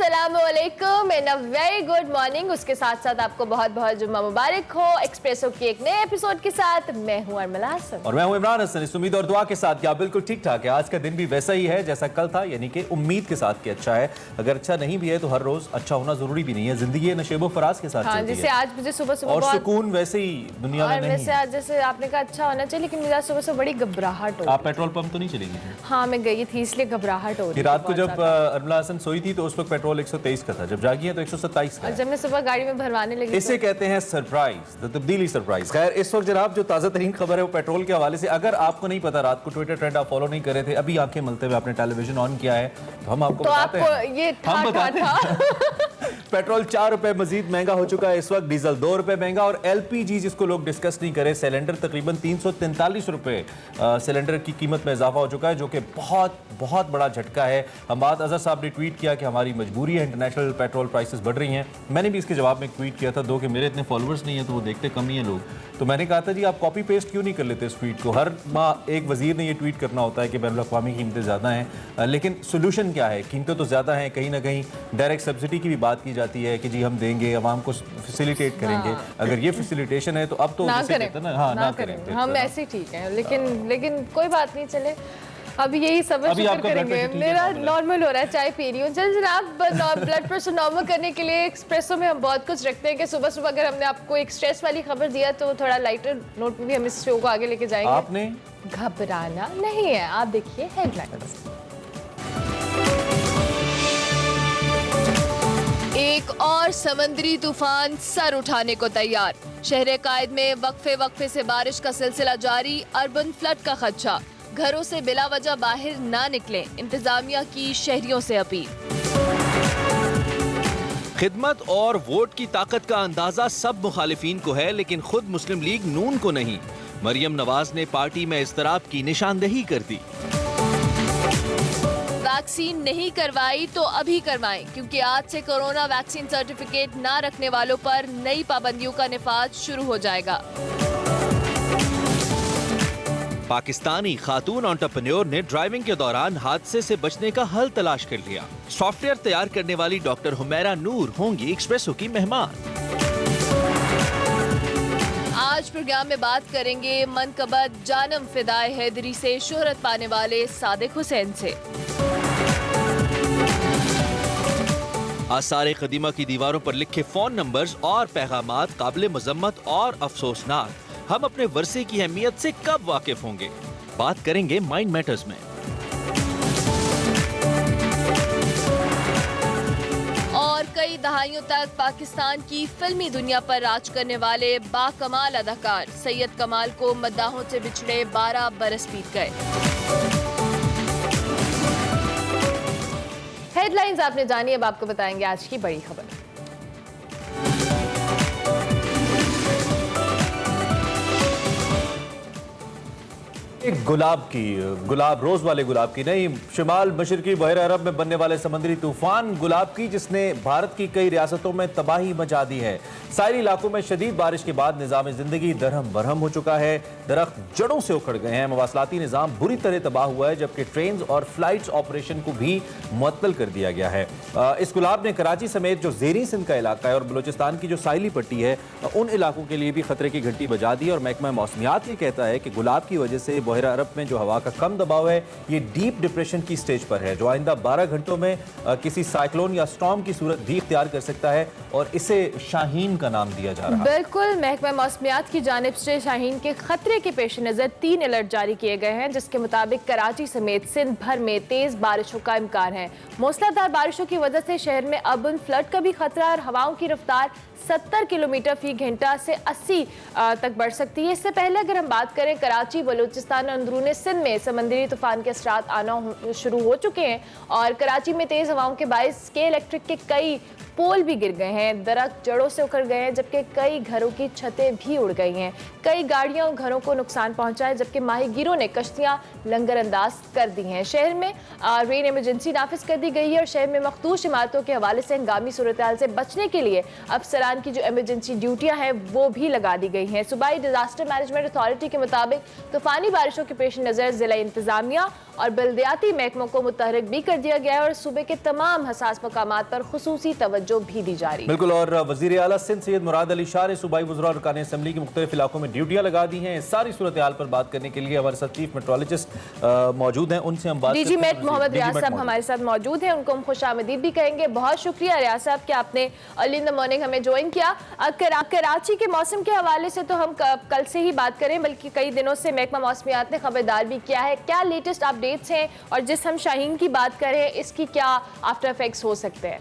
अस्सलाम वालेकुम and a very good morning. उसके साथ साथ आपको बहुत बहुत जुम्मा मुबारक हो। एक्सप्रेसो के एक नए एपिसोड के साथ मैं हूं अरमला हसन और मैं हूं इमरान हसन। इस उम्मीद और दुआ के साथ कि आप बिल्कुल ठीक ठाक है। आज का दिन भी वैसा ही है जैसा कल था, यानी कि उम्मीद के साथ कि अच्छा है। अगर अच्छा नहीं भी है तो हर रोज अच्छा होना जरूरी भी नहीं है। जिंदगी नशेबो फराज के साथ हाँ, चलती जैसे है। आज मुझे सुबह सुबह और बहुत सुकून वैसे ही दुनिया में और नहीं वैसे है। आज जैसे आपने कहा अच्छा होना चाहिए, लेकिन मुझे आज सुबह से बड़ी घबराहट हो आप पेट्रोल पंप तो नहीं चलेंगे? हाँ, मैं गई थी इसलिए घबराहट हो रही कि रात को जब अरमला हसन सोई थी तो उस वक्त पेट्रोल 123 का था, जब जागी है तो 127 का और है। जब मैं सुबह गाड़ी में भरवाने लगी इसे कहते हैं सरप्राइज, तब्दीली सरप्राइज। खैर, इस वक्त जनाब जो ताज़ा तरीन खबर है वो पेट्रोल के हवाले से। अगर आपको नहीं पता, रात को ट्विटर ट्रेंड आप फॉलो नहीं कर रहे थे, अभी आंखें मलते हुए आपने टेलीविजन ऑन किया है तो हम आपको तो बताते आपको हैं। ये हम बताते हैं पेट्रोल 4 रुपए मजीद महंगा हो चुका है इस वक्त, डीजल 2 रुपए महंगा, और एलपीजी जिसको लोग डिस्कस नहीं करे, सिलेंडर तकरीबन 343 रुपए सिलेंडर की कीमत में इजाफा हो चुका है, जो कि बहुत बहुत बड़ा झटका है। हमाद अजहर साहब ने ट्वीट किया कि हमारी मजबूरी है, इंटरनेशनल पेट्रोल प्राइसेस बढ़ रही हैं। मैंने भी इसके जवाब में एक ट्वीट किया था, दो कि मेरे इतने फॉलोअर्स नहीं है तो वो देखते कम ही हैं लोग, तो मैंने कहा था जी आप कॉपी पेस्ट क्यों नहीं कर लेते इस ट्वीट को। हर माह एक वजीर ने ये ट्वीट करना होता है कि बैनुल अक़वामी कीमतें ज़्यादा हैं, लेकिन सोल्यूशन क्या है? कीमतें तो ज़्यादा हैं, कहीं ना कहीं डायरेक्ट सब्सिडी की भी बात की जाती है कि जी हम देंगे, अवाम को फैसिलिटेट करेंगे। अगर ये फैसिलिटेशन है तो अब तो ना करें ना करें, हम ऐसे ठीक हैं, लेकिन कोई बात नहीं, चले अब यही सब्र शुक्र करेंगे। मेरा नॉर्मल हो रहा है, चाय पी रही हूँ। चल जनाब, ब्लड प्रेशर नॉर्मल करने के लिए एक्सप्रेसो में हम बहुत कुछ रखते हैं कि सुबह सुबह अगर हमने आपको एक स्ट्रेस वाली खबर दिया तो थोड़ा लाइटर नोट पे भी हम इस शो को आगे लेके जाएंगे। आपने घबराना नहीं है, आप देखिए हेडलाइंस। एक और समंदरी तूफान सर उठाने को तैयार। शहर कायद में वक्फे से बारिश का सिलसिला जारी, अर्बन फ्लड का खदशा। घरों से बिला वजह बाहर ना निकलें, इंतजामिया की शहरियों से अपील। खिदमत और वोट की ताकत का अंदाजा सब मुखालिफिन को है, लेकिन खुद मुस्लिम लीग नून को नहीं। मरियम नवाज ने पार्टी में इज़्तिराब की निशानदेही कर दी। वैक्सीन नहीं करवाई तो अभी करवाएं, क्योंकि आज से कोरोना वैक्सीन सर्टिफिकेट ना रखने वालों पर नई पाबंदियों का निफाज शुरू हो जाएगा। पाकिस्तानी खातून एंटरप्रेन्योर ने ड्राइविंग के दौरान हादसे से बचने का हल तलाश कर लिया। सॉफ्टवेयर तैयार करने वाली डॉक्टर हुमैरा नूर होंगी एक्सप्रेसो की मेहमान। आज प्रोग्राम में बात करेंगे मनकबत जानम फिदाए हैदरी से शोहरत पाने वाले सादिक हुसैन से। आसारे कदीमा की दीवारों पर लिखे फोन नंबर्स और पैगामात काबिल मजम्मत और अफसोसनाक। हम अपने वर्से की अहमियत से कब वाकिफ होंगे? बात करेंगे माइंड मैटर्स में। और कई दहाइयों तक पाकिस्तान की फिल्मी दुनिया पर राज करने वाले बाकमाल अदाकार सैयद कमाल को मद्दाहों से बिछड़े 12 बरस बीत गए। हेडलाइंस आपने जानी, अब आपको बताएंगे आज की बड़ी खबर। एक गुलाब रोज वाले गुलाब की नहीं, शिमाल मशरकी बहर अरब में बनने वाले समंदरी तूफान गुलाब की, जिसने भारत की कई रियासतों में तबाही मचा दी है। सारी इलाकों में शदीद बारिश के बाद निज़ाम जिंदगी दरहम बरहम हो चुका है। दरख्त जड़ों से उखड़ गए हैं, मवासलाती निज़ाम बुरी तरह तबाह हुआ है, जबकि ट्रेन और फ्लाइट्स ऑपरेशन को भी मुअत्तल कर दिया गया है। इस गुलाब ने कराची समेत जो ज़ेरी सिंध का इलाका है और बलूचिस्तान की जो साहिली पट्टी है, उन इलाकों के लिए भी खतरे की घंटी बजा दी। और महकमा मौसमियात ये कहता है कि गुलाब की वजह से बहर अरब में जो हवा का कम दबाव है, ये डीप डिप्रेशन की स्टेज पर है, जो आइंदा 12 घंटों में किसी साइक्लोन या स्टॉर्म की सूरत भी इख्तियार कर सकता है, और इसे शाहीन का नाम दिया जा रहा है। बिल्कुल, महकमा मौसमियात की जानिब से शाहीन के खतरे के पेश नजर 3 अलर्ट जारी किए गए हैं, जिसके मुताबिक कराची समेत सिंध भर में तेज बारिशों का इम्कान है। मूसलाधार बारिशों की वजह से शहर में अर्बन फ्लड का भी खतरा, और हवाओं की रफ्तार 70 किलोमीटर फी घंटा से 80 तक बढ़ सकती है। इससे पहले अगर हम बात करें, कराची, बलूचिस्तान और अंदरूनी सिंध में समंदरी तूफान के असरात आना शुरू हो चुके हैं, और कराची में तेज हवाओं के बायस के इलेक्ट्रिक के कई पोल भी गिर गए हैं, दरख्त जड़ों से उखड़ गए हैं, जबकि कई घरों की छतें भी उड़ गई हैं। कई गाड़ियों और घरों को नुकसान पहुंचा है, जबकि माहीगीरों ने कश्तियां लंगरअंदाज कर दी हैं। शहर में रेन इमरजेंसी नाफिज कर दी गई है और शहर में मखदूश इमारतों के हवाले से हंगामी सूरत-ए-हाल से बचने के लिए अफसरान की जो इमरजेंसी ड्यूटियां हैं वो भी लगा दी गई हैं। सूबाई डिजास्टर मैनेजमेंट अथॉरिटी के मुताबिक तूफानी बारिशों के पेश नज़र जिला इंतजामिया और बल्दियाती महकमों को मुतहरिक भी कर दिया गया है और सूबे के तमाम हसास मकामात पर खुसूसी तवज्जो भी दी जा रही है। बिल्कुल। और वज़ीर आला सिंध सैयद मुराद अली शाह ने सूबाई वज़रा और अरकान असेंबली के मुख्तलिफ इलाकों में ड्यूटियां लगा दी हैं। सारी सूरत हाल पर बात करने के लिए हमारे साथ चीफ मेट्रोलॉजिस्ट मौजूद हैं, उनसे हम बात डीजी मेट मोहम्मद रियाज साहब हमारे साथ मौजूद हैं, उनको हम खुशामदीद भी कहेंगे। बहुत शुक्रिया रियाज साहब कि आपने अर्ली इन द मॉर्निंग हमें ज्वाइन किया। कराची के मौसम के हवाले से तो हम कल से ही बात करें, बल्कि कई दिनों से महकमा मौसमियात ने खबरदार भी किया है। क्या लेटेस्ट अपडेट्स हैं और जिस हम शाहीन की बात करें इसकी क्या आफ्टर इफेक्ट्स हो सकते हैं?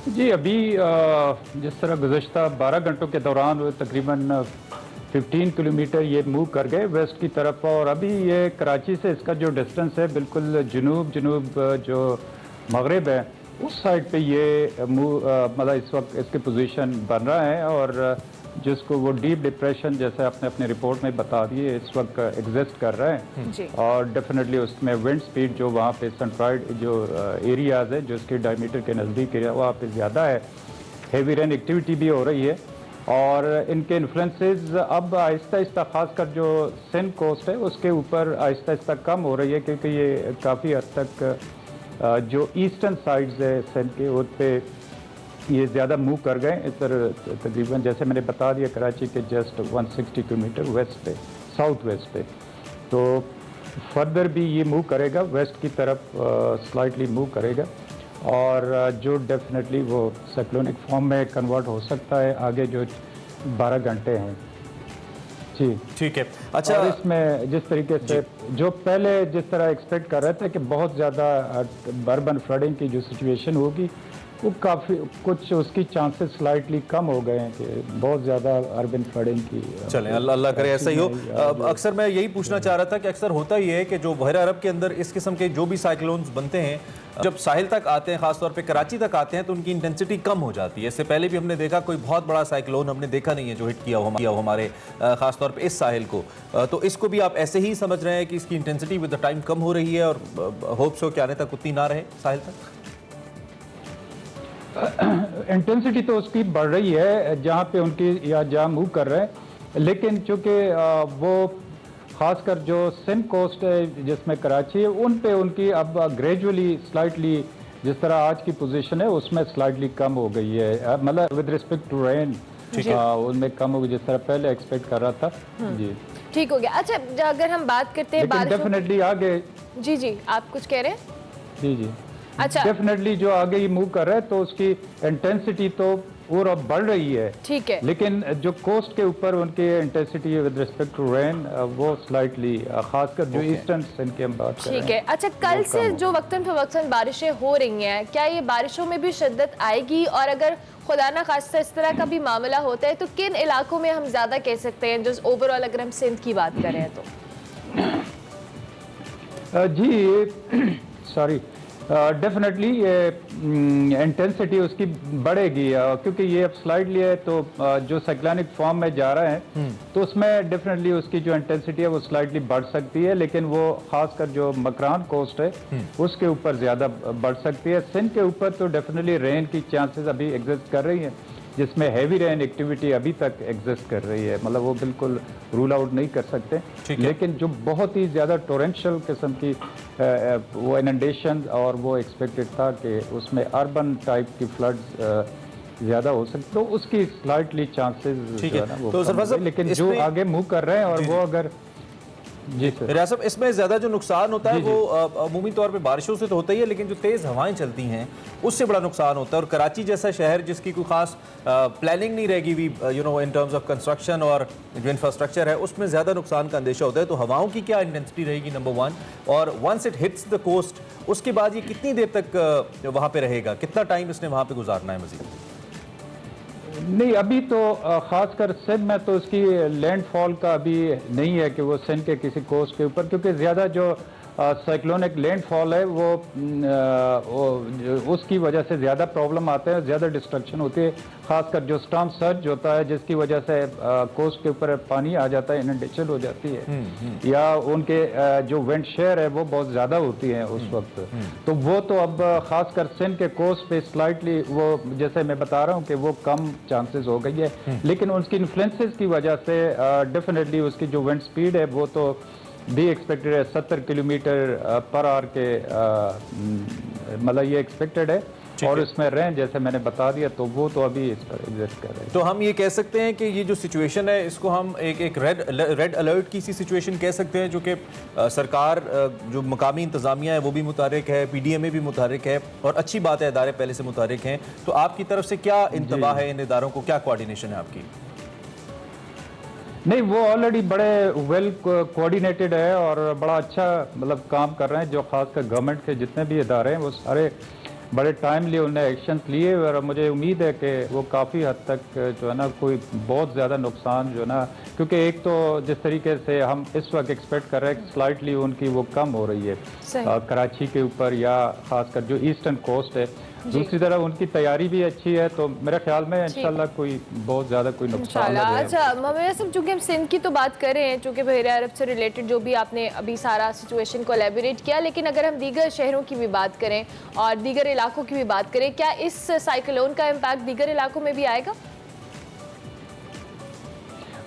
जी, अभी जिस तरह गुज़श्ता 12 घंटों के दौरान तकरीबन 15 किलोमीटर ये मूव कर गए वेस्ट की तरफ, और अभी ये कराची से इसका जो डिस्टेंस है बिल्कुल जनूब जो मगरिब है उस साइड पे ये मतलब इस वक्त इसकी पोजीशन बन रहा है, और जिसको वो डीप डिप्रेशन जैसे आपने अपनी रिपोर्ट में बता दिए इस वक्त एग्जिस्ट कर रहा है। और डेफिनेटली उसमें विंड स्पीड जो वहाँ पे सेंट्रॉइड जो एरियाज़ है जो इसके डायमीटर के नज़दीक एरिया वहाँ पे ज़्यादा है, हेवी रेन एक्टिविटी भी हो रही है, और इनके इन्फ्लुएंसेस अब आहिस्ता आहिस्ता खासकर जो सिंध कोस्ट है उसके ऊपर आहिस्ता आहिस्ता कम हो रही है, क्योंकि ये काफ़ी हद तक जो ईस्टर्न साइड्स है सिंध के उस पर ये ज़्यादा मूव कर गए। इधर तकरीबन जैसे मैंने बता दिया कराची के जस्ट 160 किलोमीटर वेस्ट पे, साउथ वेस्ट पे, तो फर्दर भी ये मूव करेगा वेस्ट की तरफ, स्लाइटली मूव करेगा, और जो डेफिनेटली वो साइक्लोनिक फॉर्म में कन्वर्ट हो सकता है आगे जो 12 घंटे हैं। जी ठीक है। अच्छा, और इसमें जिस तरीके से जो पहले जिस तरह एक्सपेक्ट कर रहे थे कि बहुत ज़्यादा अर्बन फ्लडिंग की जो सिचुएशन होगी वो काफ़ी कुछ उसकी चांसेस स्लाइटली कम हो गए हैं कि बहुत ज़्यादा अर्बन फ्लडिंग की। चलें, अल्लाह करे ऐसा ही हो। अक्सर मैं यही पूछना चाह रहा था कि अक्सर होता ही है कि जो बहरा अरब के अंदर इस किस्म के जो भी साइक्लोन्स बनते हैं जब साहिल तक आते हैं, खासतौर पे कराची तक आते हैं, तो उनकी इंटेंसिटी कम हो जाती है। इससे पहले भी हमने देखा कोई बहुत बड़ा साइक्लोन हमने देखा नहीं है जो हिट किया हो हमारे खासतौर पे इस साहिल को। तो इसको भी आप ऐसे ही समझ रहे हैं कि इसकी इंटेंसिटी विद द टाइम कम हो रही है और होप्स हो कि आने तक उतनी ना रहे साहिल तक? इंटेंसिटी तो उसकी बढ़ रही है जहाँ पे उनकी या जहाँ मूव कर रहे हैं, लेकिन चूँकि वो खासकर जो सिंध कोस्ट है जिसमें कराची है उन पे उनकी अब ग्रेजुअली स्लाइटली जिस तरह आज की पोजीशन है उसमें स्लाइटली कम हो गई है, मतलब विद रिस्पेक्ट टू रेन उनमें कम हो गई जिस तरह पहले एक्सपेक्ट कर रहा था। जी ठीक हो गया। अच्छा, अगर हम बात करते हैं डेफिनेटली आगे, जी आप कुछ कह रहे हैं? जी अच्छा, डेफिनेटली जो आगे ये मूव कर रहा है तो उसकी इंटेंसिटी तो और अब बढ़ रही है, ठीक है, लेकिन जो कोस्ट के ऊपर उनकी intensity with respect to rain वो स्लाइटली खासकर जो ईस्टर्न सिंध की हम बात कर रहे हैं। ठीक है। अच्छा, कल से जो वक्तन फवक्तन बारिशें हो रही हैं, क्या ये बारिशों में भी शिद्दत आएगी, और अगर खुदा ना खास्ता इस तरह का भी मामला होता है तो किन इलाकों में हम ज्यादा कह सकते हैं जो ओवरऑल अगर हम सिंध की बात करें तो? जी सॉरी, डेफिनेटली इंटेंसिटी उसकी बढ़ेगी क्योंकि ये अब स्लाइडली है तो जो साइक्लोनिक फॉर्म में जा रहा है तो उसमें डेफिनेटली उसकी जो इंटेंसिटी है वो स्लाइडली बढ़ सकती है, लेकिन वो खासकर जो मकरान कोस्ट है उसके ऊपर ज़्यादा बढ़ सकती है। सिंध के ऊपर तो डेफिनेटली रेन की चांसेस अभी एग्जिस्ट कर रही है, जिसमें हैवी रेन एक्टिविटी अभी तक एग्जिस्ट कर रही है, मतलब वो बिल्कुल रूल आउट नहीं कर सकते, लेकिन जो बहुत ही ज़्यादा टोरेंशियल किस्म की वो इनंडेशन और वो एक्सपेक्टेड था कि उसमें अर्बन टाइप की फ्लड्स ज़्यादा हो सकते, तो उसकी स्लाइटली चांसेस जो है ना वो, लेकिन जो आगे मूव कर रहे हैं और वो अगर जी सर रियाज साहब, इसमें ज़्यादा जो नुकसान होता है वो अमूमी तौर पे बारिशों से तो होता ही है, लेकिन जो तेज़ हवाएं चलती हैं उससे बड़ा नुकसान होता है। और कराची जैसा शहर जिसकी कोई खास प्लानिंग नहीं रहेगी you know in terms of construction और जो इंफ्रास्ट्रक्चर है उसमें ज़्यादा नुकसान का अंदेशा होता है। तो हवाओं की क्या इंटेंसिटी रहेगी नंबर वन, और once it hits the coast उसके बाद ये कितनी देर तक वहाँ पर रहेगा, कितना टाइम इसने वहाँ पर गुजारना है मज़ीद? नहीं, अभी तो खासकर सिंध में तो उसकी लैंडफॉल का अभी नहीं है कि वो सिंध के किसी कोस्ट के ऊपर, क्योंकि ज़्यादा जो साइक्लोनिक लैंडफॉल है वो उसकी वजह से ज़्यादा प्रॉब्लम आते हैं, ज़्यादा डिस्ट्रक्शन होती है, खासकर जो स्टॉर्म सर्ज होता है जिसकी वजह से कोस्ट के ऊपर पानी आ जाता है, इनंडेशन हो जाती है, या उनके जो विंड शेयर है वो बहुत ज़्यादा होती है उस वक्त। तो वो तो अब खासकर सिंध के कोस्ट पे स्लाइटली वो जैसे मैं बता रहा हूँ कि वो कम चांसेस हो गई है, लेकिन उसकी इन्फ्लुएंसेस की वजह से डेफिनेटली उसकी जो विंड स्पीड है वो तो भी एक्सपेक्टेड है 70 किलोमीटर पर आवर के मतलब ये एक्सपेक्टेड है, और इसमें रेंज जैसे मैंने बता दिया तो वो तो अभी इस पर एग्जिस्ट कर रहे हैं। तो हम ये कह सकते हैं कि ये जो सिचुएशन है इसको हम एक रेड अलर्ट की सी सिचुएशन कह सकते हैं, जो कि सरकार जो मकामी इंतज़ामिया है वो भी मुतारिक है, PDMA भी मुतारिक है, और अच्छी बात है इदारे पहले से मुतारिक हैं। तो आपकी तरफ से क्या इंतबाह है इन इदारों को, क्या कोऑर्डिनेशन है आपकी? नहीं, वो ऑलरेडी बड़े वेल कोऑर्डिनेटेड है और बड़ा अच्छा मतलब काम कर रहे हैं, जो खासकर गवर्नमेंट के जितने भी इदारे हैं वो सारे बड़े टाइमली उन्हें एक्शन लिए, और मुझे उम्मीद है कि वो काफ़ी हद तक जो है ना कोई बहुत ज़्यादा नुकसान जो है ना, क्योंकि एक तो जिस तरीके से हम इस वक्त एक्सपेक्ट कर रहे हैं स्लाइटली उनकी वो कम हो रही है कराची के ऊपर या खासकर जो ईस्टर्न कोस्ट है, दूसरी तरफ उनकी तैयारी भी अच्छी है, तो मेरे ख्याल में इंशाल्लाह कोई बहुत ज़्यादा कोई नुकसान नहीं है। अच्छा मोहम्मद आसिफ, चूँकि हम सिंध की तो बात कर रहे हैं, चूँकि बहर अरब से रिलेटेड जो भी आपने अभी सारा सिचुएशन को एलेबोरेट किया, लेकिन अगर हम दीगर शहरों की भी बात करें और दीगर इलाकों की भी बात करें, क्या इस साइक्लोन का इम्पैक्ट दीगर इलाकों में भी आएगा?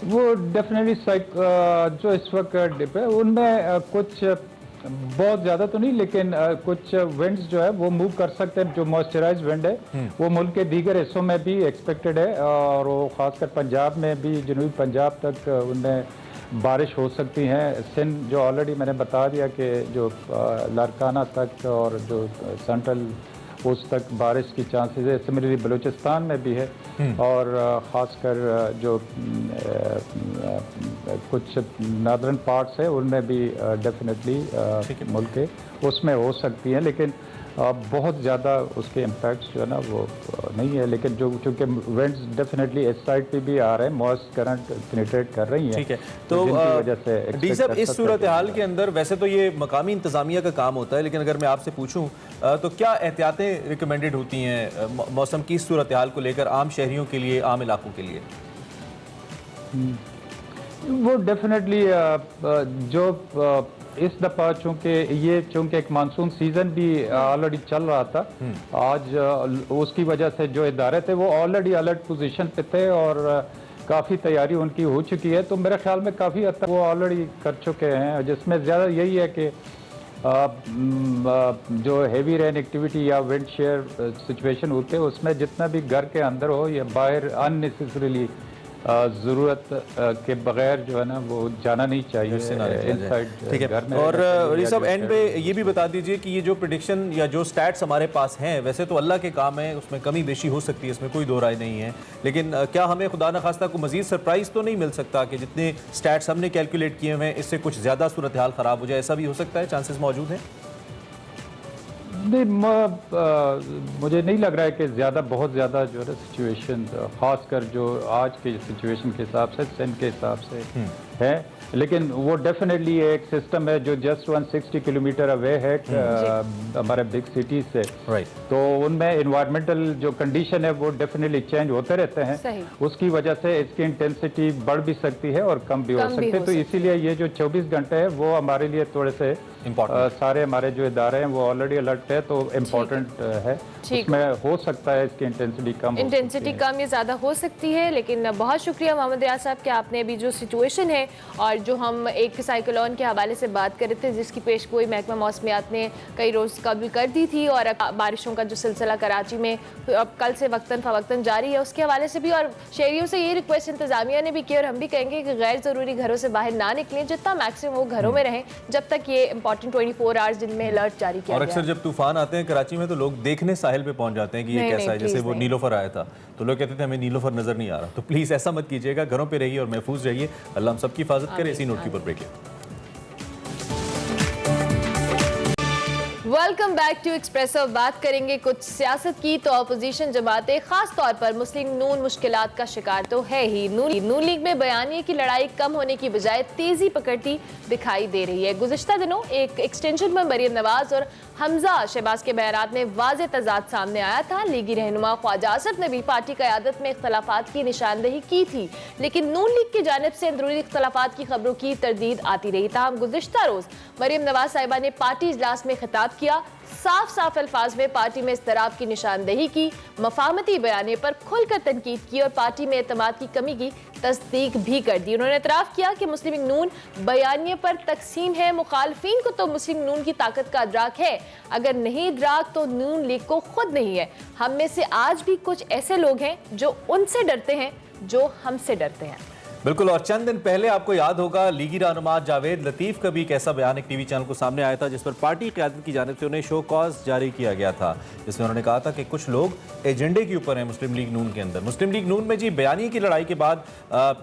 वो डेफिनेटली जो इस वक्त डिप है उनमें कुछ बहुत ज़्यादा तो नहीं, लेकिन कुछ विंड्स जो है वो मूव कर सकते हैं, जो मॉइस्चराइज विंड है वो मुल्क के दीगर हिस्सों में भी एक्सपेक्टेड है, और वो खासकर पंजाब में भी, जनूबी पंजाब तक उनमें बारिश हो सकती हैं। सिंध जो ऑलरेडी मैंने बता दिया कि जो लारकाना तक और जो सेंट्रल उस तक बारिश की चांसेस है, सिमिलरली बलूचिस्तान में भी है, और ख़ासकर जो कुछ नॉर्दर्न पार्ट्स है उनमें भी डेफिनेटली मुल्क के उसमें हो सकती हैं, लेकिन बहुत ज़्यादा उसके इम्पैक्ट्स जो है ना वो नहीं है, लेकिन जो चूँकि विंड्स डेफिनेटली इस साइड पे भी आ रहे हैं, मॉइस्ट करंट पेनिट्रेट कर रही हैं। ठीक है, तो वजह से डी साहब इस सूरत हाल के अंदर वैसे तो ये मकामी इंतज़ामिया का काम होता है, लेकिन अगर मैं आपसे पूछूं तो क्या एहतियातें रिकमेंडेड होती हैं मौसम की सूरत हाल को लेकर आम शहरियों के लिए, आम इलाकों के लिए? वो डेफिनेटली जो इस दफ़ा चूँकि एक मानसून सीज़न भी ऑलरेडी चल रहा था, आज उसकी वजह से जो इदारे थे वो ऑलरेडी अलर्ट पोजीशन पे थे और काफ़ी तैयारी उनकी हो चुकी है, तो मेरे ख्याल में काफ़ी हद तक वो ऑलरेडी कर चुके हैं, जिसमें ज़्यादा यही है कि जो हेवी रेन एक्टिविटी या विंड शेयर सिचुएशन होते हैं उसमें जितना भी घर के अंदर हो या बाहर अननेसेसरीली ज़रूरत के बगैर जो है ना वो जाना नहीं चाहिए इनसाइड। ठीक है, और रईस साहब एंड पे ये भी बता दीजिए कि ये जो प्रेडिक्शन या जो स्टैट्स हमारे पास हैं, वैसे तो अल्लाह के काम है, उसमें कमी बेशी हो सकती है, इसमें कोई दो राय नहीं है, लेकिन क्या हमें खुदा न खास्ता को मजीद सरप्राइज़ तो नहीं मिल सकता कि जितने स्टैट्स हमने कैलकुलेट किए हुए हैं इससे कुछ ज़्यादा सूरत हाल ख़राब हो जाए? ऐसा भी हो सकता है, चांसेस मौजूद हैं? नहीं, मुझे नहीं लग रहा है कि बहुत ज़्यादा जो है सिचुएशन, ख़ासकर जो आज के सिचुएशन के हिसाब से, सिंध के हिसाब से है, लेकिन वो डेफिनेटली एक सिस्टम है जो जस्ट 160 किलोमीटर अवे है हमारे बिग सिटीज से, तो उनमें इन्वायरमेंटल जो कंडीशन है वो डेफिनेटली चेंज होते रहते हैं, उसकी वजह से इसकी इंटेंसिटी बढ़ भी सकती है और कम भी हो सकती है, तो इसीलिए ये जो 24 घंटे है वो हमारे लिए थोड़े से सारे हमारे जो इदारे हैं वो ऑलरेडी अलर्ट है, तो इम्पोर्टेंट है, उसमें हो सकता है इसकी इंटेंसिटी कम या ज़्यादा हो सकती है। लेकिन बहुत शुक्रिया मोहम्मद रियाज साहब कि आपने अभी जो सिचुएशन है और जो हम एक साइक्लोन के हवाले से बात कर रहे थे जिसकी पेशगोई महकमा मौसमियात ने कई रोज़ कबल कर दी थी, और बारिशों का जो सिलसिला कराची में अब कल से वक्तन फ़वक्तन जारी है, उसके हवाले से भी, और शहरियों से ये रिक्वेस्ट इंतज़ामिया ने भी की और हम भी कहेंगे कि गैर ज़रूरी घरों से बाहर ना निकलें, जितना मैक्सिमम वो घरों में रहें जब तक ये इंपॉर्टेंट 24 आवर्स दिन में अलर्ट जारी किया। और अक्सर जब तूफान आते हैं कराची में तो लोग देखने साहिल पे पहुंच जाते हैं कि ये कैसा है, जैसे वो नीलोफर आया था तो लोग कहते थे हमें नीलोफर नजर नहीं आ रहा, तो प्लीज़ ऐसा मत कीजिएगा, घरों पे रहिए और महफूज रहिए, अल्लाह हम सबकी हिफाजत करे। इसी नोट के ऊपर break. Welcome back to Expresso. बात करेंगे कुछ सियासत की। तो अपोजिशन जमातें, खास तौर पर मुस्लिम नून मुश्किलात का शिकार तो है ही। नून लीग में बयानिए की लड़ाई कम होने की बजाय तेजी पकड़ती दिखाई दे रही है। गुज़िश्ता दिनों एक एक्सटेंशन में मरियम नवाज और हमजा शहबाज के बयानात में वाज़ेह तज़ाद सामने आया था। लीगी रहनुमा ख्वाजा आसिफ ने भी पार्टी क़यादत में इख्तलाफात की निशानदेही की थी, लेकिन नून लीग की जानिब से अंदरूनी इख्तलाफात की खबरों की तरदीद आती रही। ताहम गुज़िश्ता रोज़ मरियम नवाज साहिबा ने पार्टी इजलास में खिताब किया, साफ साफ अल्फाज में पार्टी में इज़्तिराब की निशानदेही की, मफाहमती बयाने पर खुलकर तनकीद की और पार्टी में एतमाद की कमी की तस्दीक भी कर दी। उन्होंने एतराफ़ किया कि मुस्लिम नून बयानिए पर तकसीम है। मुखालफीन को तो मुस्लिम नून की ताकत का अदराक है, अगर नहीं इदराक तो नून लीग को खुद नहीं है। हम में से आज भी कुछ ऐसे लोग हैं जो उनसे डरते हैं जो हमसे डरते हैं। बिल्कुल। और चंद दिन पहले आपको याद होगा लीगी रहनुमा जावेद लतीफ़ का भी एक ऐसा बयान एक टीवी चैनल को सामने आया था जिस पर पार्टी क़यादत की जानिब से उन्हें शो कॉज जारी किया गया था, जिसमें उन्होंने कहा था कि कुछ लोग एजेंडे के ऊपर हैं मुस्लिम लीग नून के अंदर। मुस्लिम लीग नून में जी बयानी की लड़ाई के बाद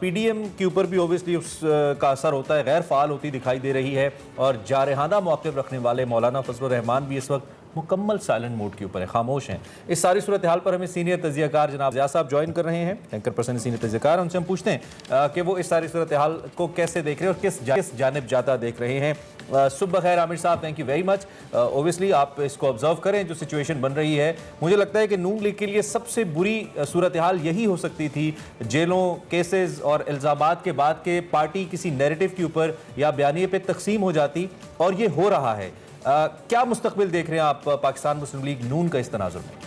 PDM के ऊपर भी ओबियसली उसका असर होता है, गैर फ़ाल होती दिखाई दे रही है और जारहाना मौक़िफ़ रखने वाले मौलाना फजलुर रहमान भी इस वक्त मुकम्मल साइलेंट मोड के ऊपर है, खामोश हैं। इस सारी सूरत हाल पर हमें सीनियर तजियाकार जनाब ज़िया साहब ज्वाइन कर रहे हैं, एंकर पर्सन सीनियर तजियाकार। उनसे हम पूछते हैं कि वो इस सारी सूरत हाल को कैसे देख रहे हैं और किस जानिब जाता देख रहे हैं। सुबह खैर आमिर साहब, thank you very much. Obviously आप इसको ऑब्जर्व करें जो सिचुएशन बन रही है। मुझे लगता है कि नून लीग के लिए सबसे बुरी सूरत हाल यही हो सकती थी, जेलों, केसेस और इल्ज़ामात के बाद के पार्टी किसी नैरेटिव के ऊपर या बयानिए पे तकसीम हो जाती, और ये हो रहा है। क्या मुस्तकबिल देख रहे हैं आप पाकिस्तान मुस्लिम लीग नून का इस तनाजुर में?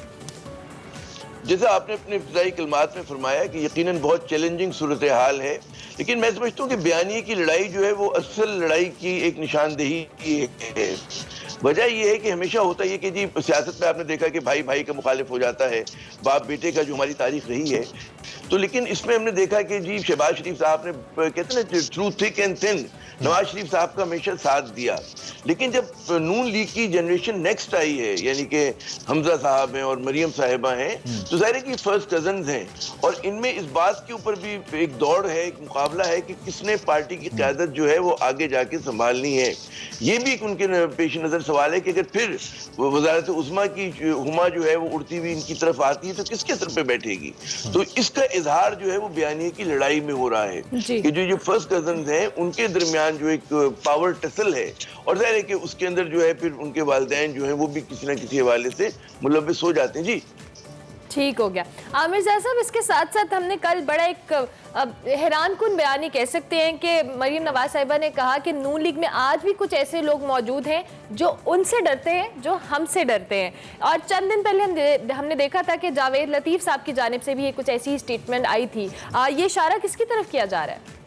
जैसा आपने अपने इब्तिदाई कलमात में फरमाया कि यकीनन बहुत चैलेंजिंग सूरत हाल है, लेकिन मैं समझता हूँ कि बयानिए की लड़ाई जो है वो असल लड़ाई की एक निशानदेही है। वजह यह है कि हमेशा होता है कि जी सियासत में आपने देखा कि भाई भाई का मुखालिफ हो जाता है, बाप बेटे का, जो हमारी तारीख रही है। तो लेकिन इसमें हमने देखा कि जी शहबाज शरीफ साहब ने, कहते हैं ना, through thick and thin, Nawaz Sharif साहब का हमेशा साथ दिया। लेकिन जब नून लीग की जनरेशन नेक्स्ट आई है, यानी कि हमजा साहब हैं और मरियम साहिबा हैं, तो ज़ाहिर है कि फर्स्ट कजन्स हैं, और इनमें इस बात के ऊपर भी एक दौड़ है, एक मुकाबला है कि किसने पार्टी की क़यादत जो है वो आगे जाके संभालनी है। ये भी उनके पेश नज़र सवाल है कि अगर फिर वज़ारत उज़्मा की हुमा जो है वो उड़ती हुई इनकी तरफ आती है तो किसके सर पे बैठेगी। तो इसका इजहार जो है वो बयानिए की लड़ाई में हो रहा है कि जो फर्स्ट कजन्स हैं उनके दरमियान जो एक पावर टसल है, और जाहिर है कि उसके अंदर जो है फिर उनके वालिदैन जो है वो भी किसी न किसी हवाले से मुलव्विस हो जाते हैं। जी ठीक हो गया आमिर ज़िया साहब। इसके साथ साथ हमने कल बड़ा एक हैरान कुन बयानी कह सकते हैं कि मरियम नवाज साहिबा ने कहा कि नून लीग में आज भी कुछ ऐसे लोग मौजूद हैं जो उनसे डरते हैं जो हमसे डरते हैं। और चंद दिन पहले हमने देखा था कि जावेद लतीफ़ साहब की जानिब से भी कुछ ऐसी स्टेटमेंट आई थी। ये इशारा किसकी तरफ किया जा रहा है?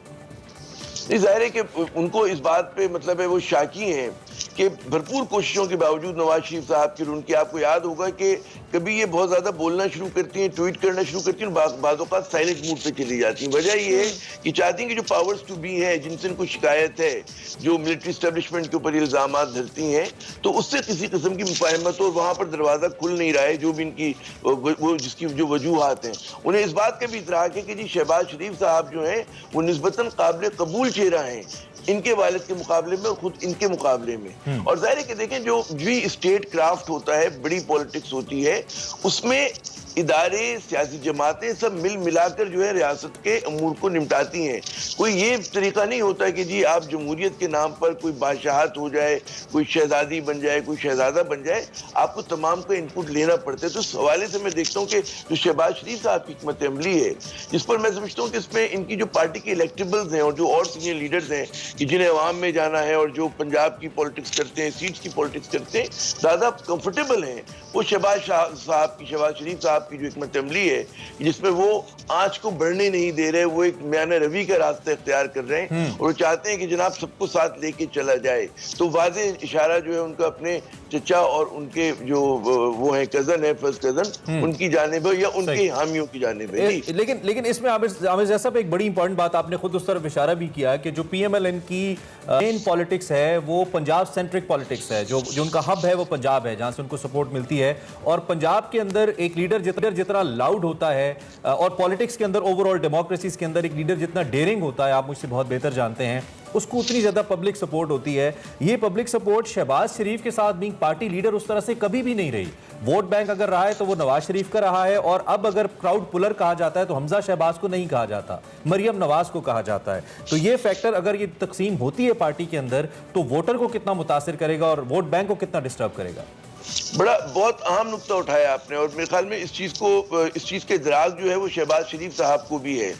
ज़ाहिर है कि उनको इस बात पे मतलब है वो शाकी हैं कि भरपूर कोशिशों के बावजूद नवाज शरीफ साहब की, उनकी, आपको याद होगा कि कभी ये बहुत ज़्यादा बोलना शुरू करती हैं, ट्वीट करना शुरू करती हैं, बाज़ औक़ात साइलेंट मूड पे चली जाती हैं। वजह ये है कि चाहती हैं कि जो पावर्स टू बी है, जिनसे इनको शिकायत है, जो मिलिट्री इस्टेब्लिशमेंट के ऊपर इल्ज़ामात धरती हैं, तो उससे किसी किस्म की मुफाहमत हो, वहाँ पर दरवाज़ा खुल नहीं रहा है। जो भी इनकी वो जिसकी जो वजूहात हैं, उन्हें इस बात का भी इतराक है कि जी शहबाज शरीफ साहब जो हैं वो निस्बतन काबिल कबूल चेहरा हैं इनके वालिद के मुकाबले में और खुद इनके मुकाबले में। और जाहिर है कि देखें, जो भी स्टेट क्राफ्ट होता है, बड़ी पॉलिटिक्स होती है, उसमें इदारे, सियासी जमातें सब मिल मिलाकर जो है रियासत के अमूर को निपटाती हैं। कोई ये तरीका नहीं होता कि जी आप जमहूरियत के नाम पर कोई बादशाहत हो जाए, कोई शहजादी बन जाए, कोई शहजादा बन जाए, आपको तमाम का इनपुट लेना पड़ता है। तो इस हवाले से मैं देखता हूँ कि जो शहबाज शरीफ साहब की हिकमत अमली है, जिस पर मैं समझता हूँ कि इसमें इनकी जो पार्टी के इलेक्टेबल्स हैं और जो और सीनियर लीडर्स हैं कि जिन्हें अवाम में जाना है और जो पंजाब की पॉलिटिक्स करते हैं, सीट्स की पॉलिटिक्स करते हैं, ज़्यादा कंफर्टेबल हैं वो शहबाज शरीफ साहब की जो हिकमत अमली है, जिसमें वो आंच को बढ़ने नहीं दे रहे, वो एक म्यान रवि का रास्ता इख्तियार कर रहे हैं और वो चाहते हैं कि जनाब सबको साथ लेके चला जाए। तो वाज़ेह इशारा जो है उनका अपने चचा और उनके जो वो हैं कजन है, फर्स्ट कजन, उनकी जानिब या उनके हामियों की जानिब है। लेकिन इसमें आमिर ज़िया साहब एक बड़ी इंपॉर्टेंट बात आपने खुद उस तरफ इशारा भी किया कि जो PMLN की मेन पॉलिटिक्स है वो पंजाब सेंट्रिक पॉलिटिक्स है, जो उनका हब है वो पंजाब है, जहाँ से उनको सपोर्ट मिलती है। और पंजाब के अंदर एक लीडर जितना लाउड होता है और पॉलिटिक्स के अंदर, ओवरऑल डेमोक्रेसीज के अंदर एक लीडर जितना डेयरिंग होता है, आप मुझसे बहुत बेहतर जानते हैं, उसको उतनी ज़्यादा पब्लिक सपोर्ट होती है। ये पब्लिक सपोर्ट शहबाज शरीफ के साथ बीइंग पार्टी लीडर उस तरह से कभी भी नहीं रही। वोट बैंक अगर रहा है तो वो नवाज शरीफ का रहा है, और अब अगर क्राउड पुलर कहा जाता है तो हमजा शहबाज को नहीं कहा जाता, मरियम नवाज को कहा जाता है। तो ये फैक्टर अगर ये तकसीम होती है पार्टी के अंदर तो वोटर को कितना मुतासिर करेगा और वोट बैंक को कितना डिस्टर्ब करेगा। बड़ा बहुत अहम नुक्ता उठाया आपने, और मेरे ख्याल में इस चीज के इदराक जो है वो शहबाज शरीफ साहब को भी है।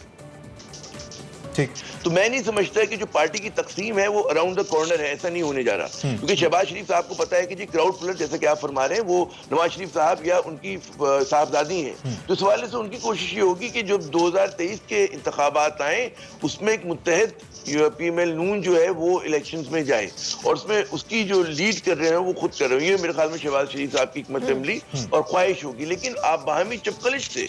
ठीक, तो मैं नहीं समझता कि जो पार्टी की तकसीम है वो अराउंड द कॉर्नर है, ऐसा नहीं होने जा रहा। क्योंकि शहबाज शरीफ साहब को पता है कि जी क्राउड पुलर जैसा कि आप फरमा रहे हैं वो नवाज शरीफ साहब या उनकी साहबजादी हैं। तो इस हवाले से उनकी कोशिश ये होगी कि जब 2023 के इंतखाबात आए उसमें एक मुत्तहिद पीएमएल नून जो है वो इलेक्शंस में जाए, और उसमें उसकी जो लीड कर रहे हैं वो खुद कर रहे हैं। ये मेरे ख्याल में शहबाज शरीफ साहब की हिकमत अमली और ख्वाहिश होगी। लेकिन आप बाहमी चपकलिश से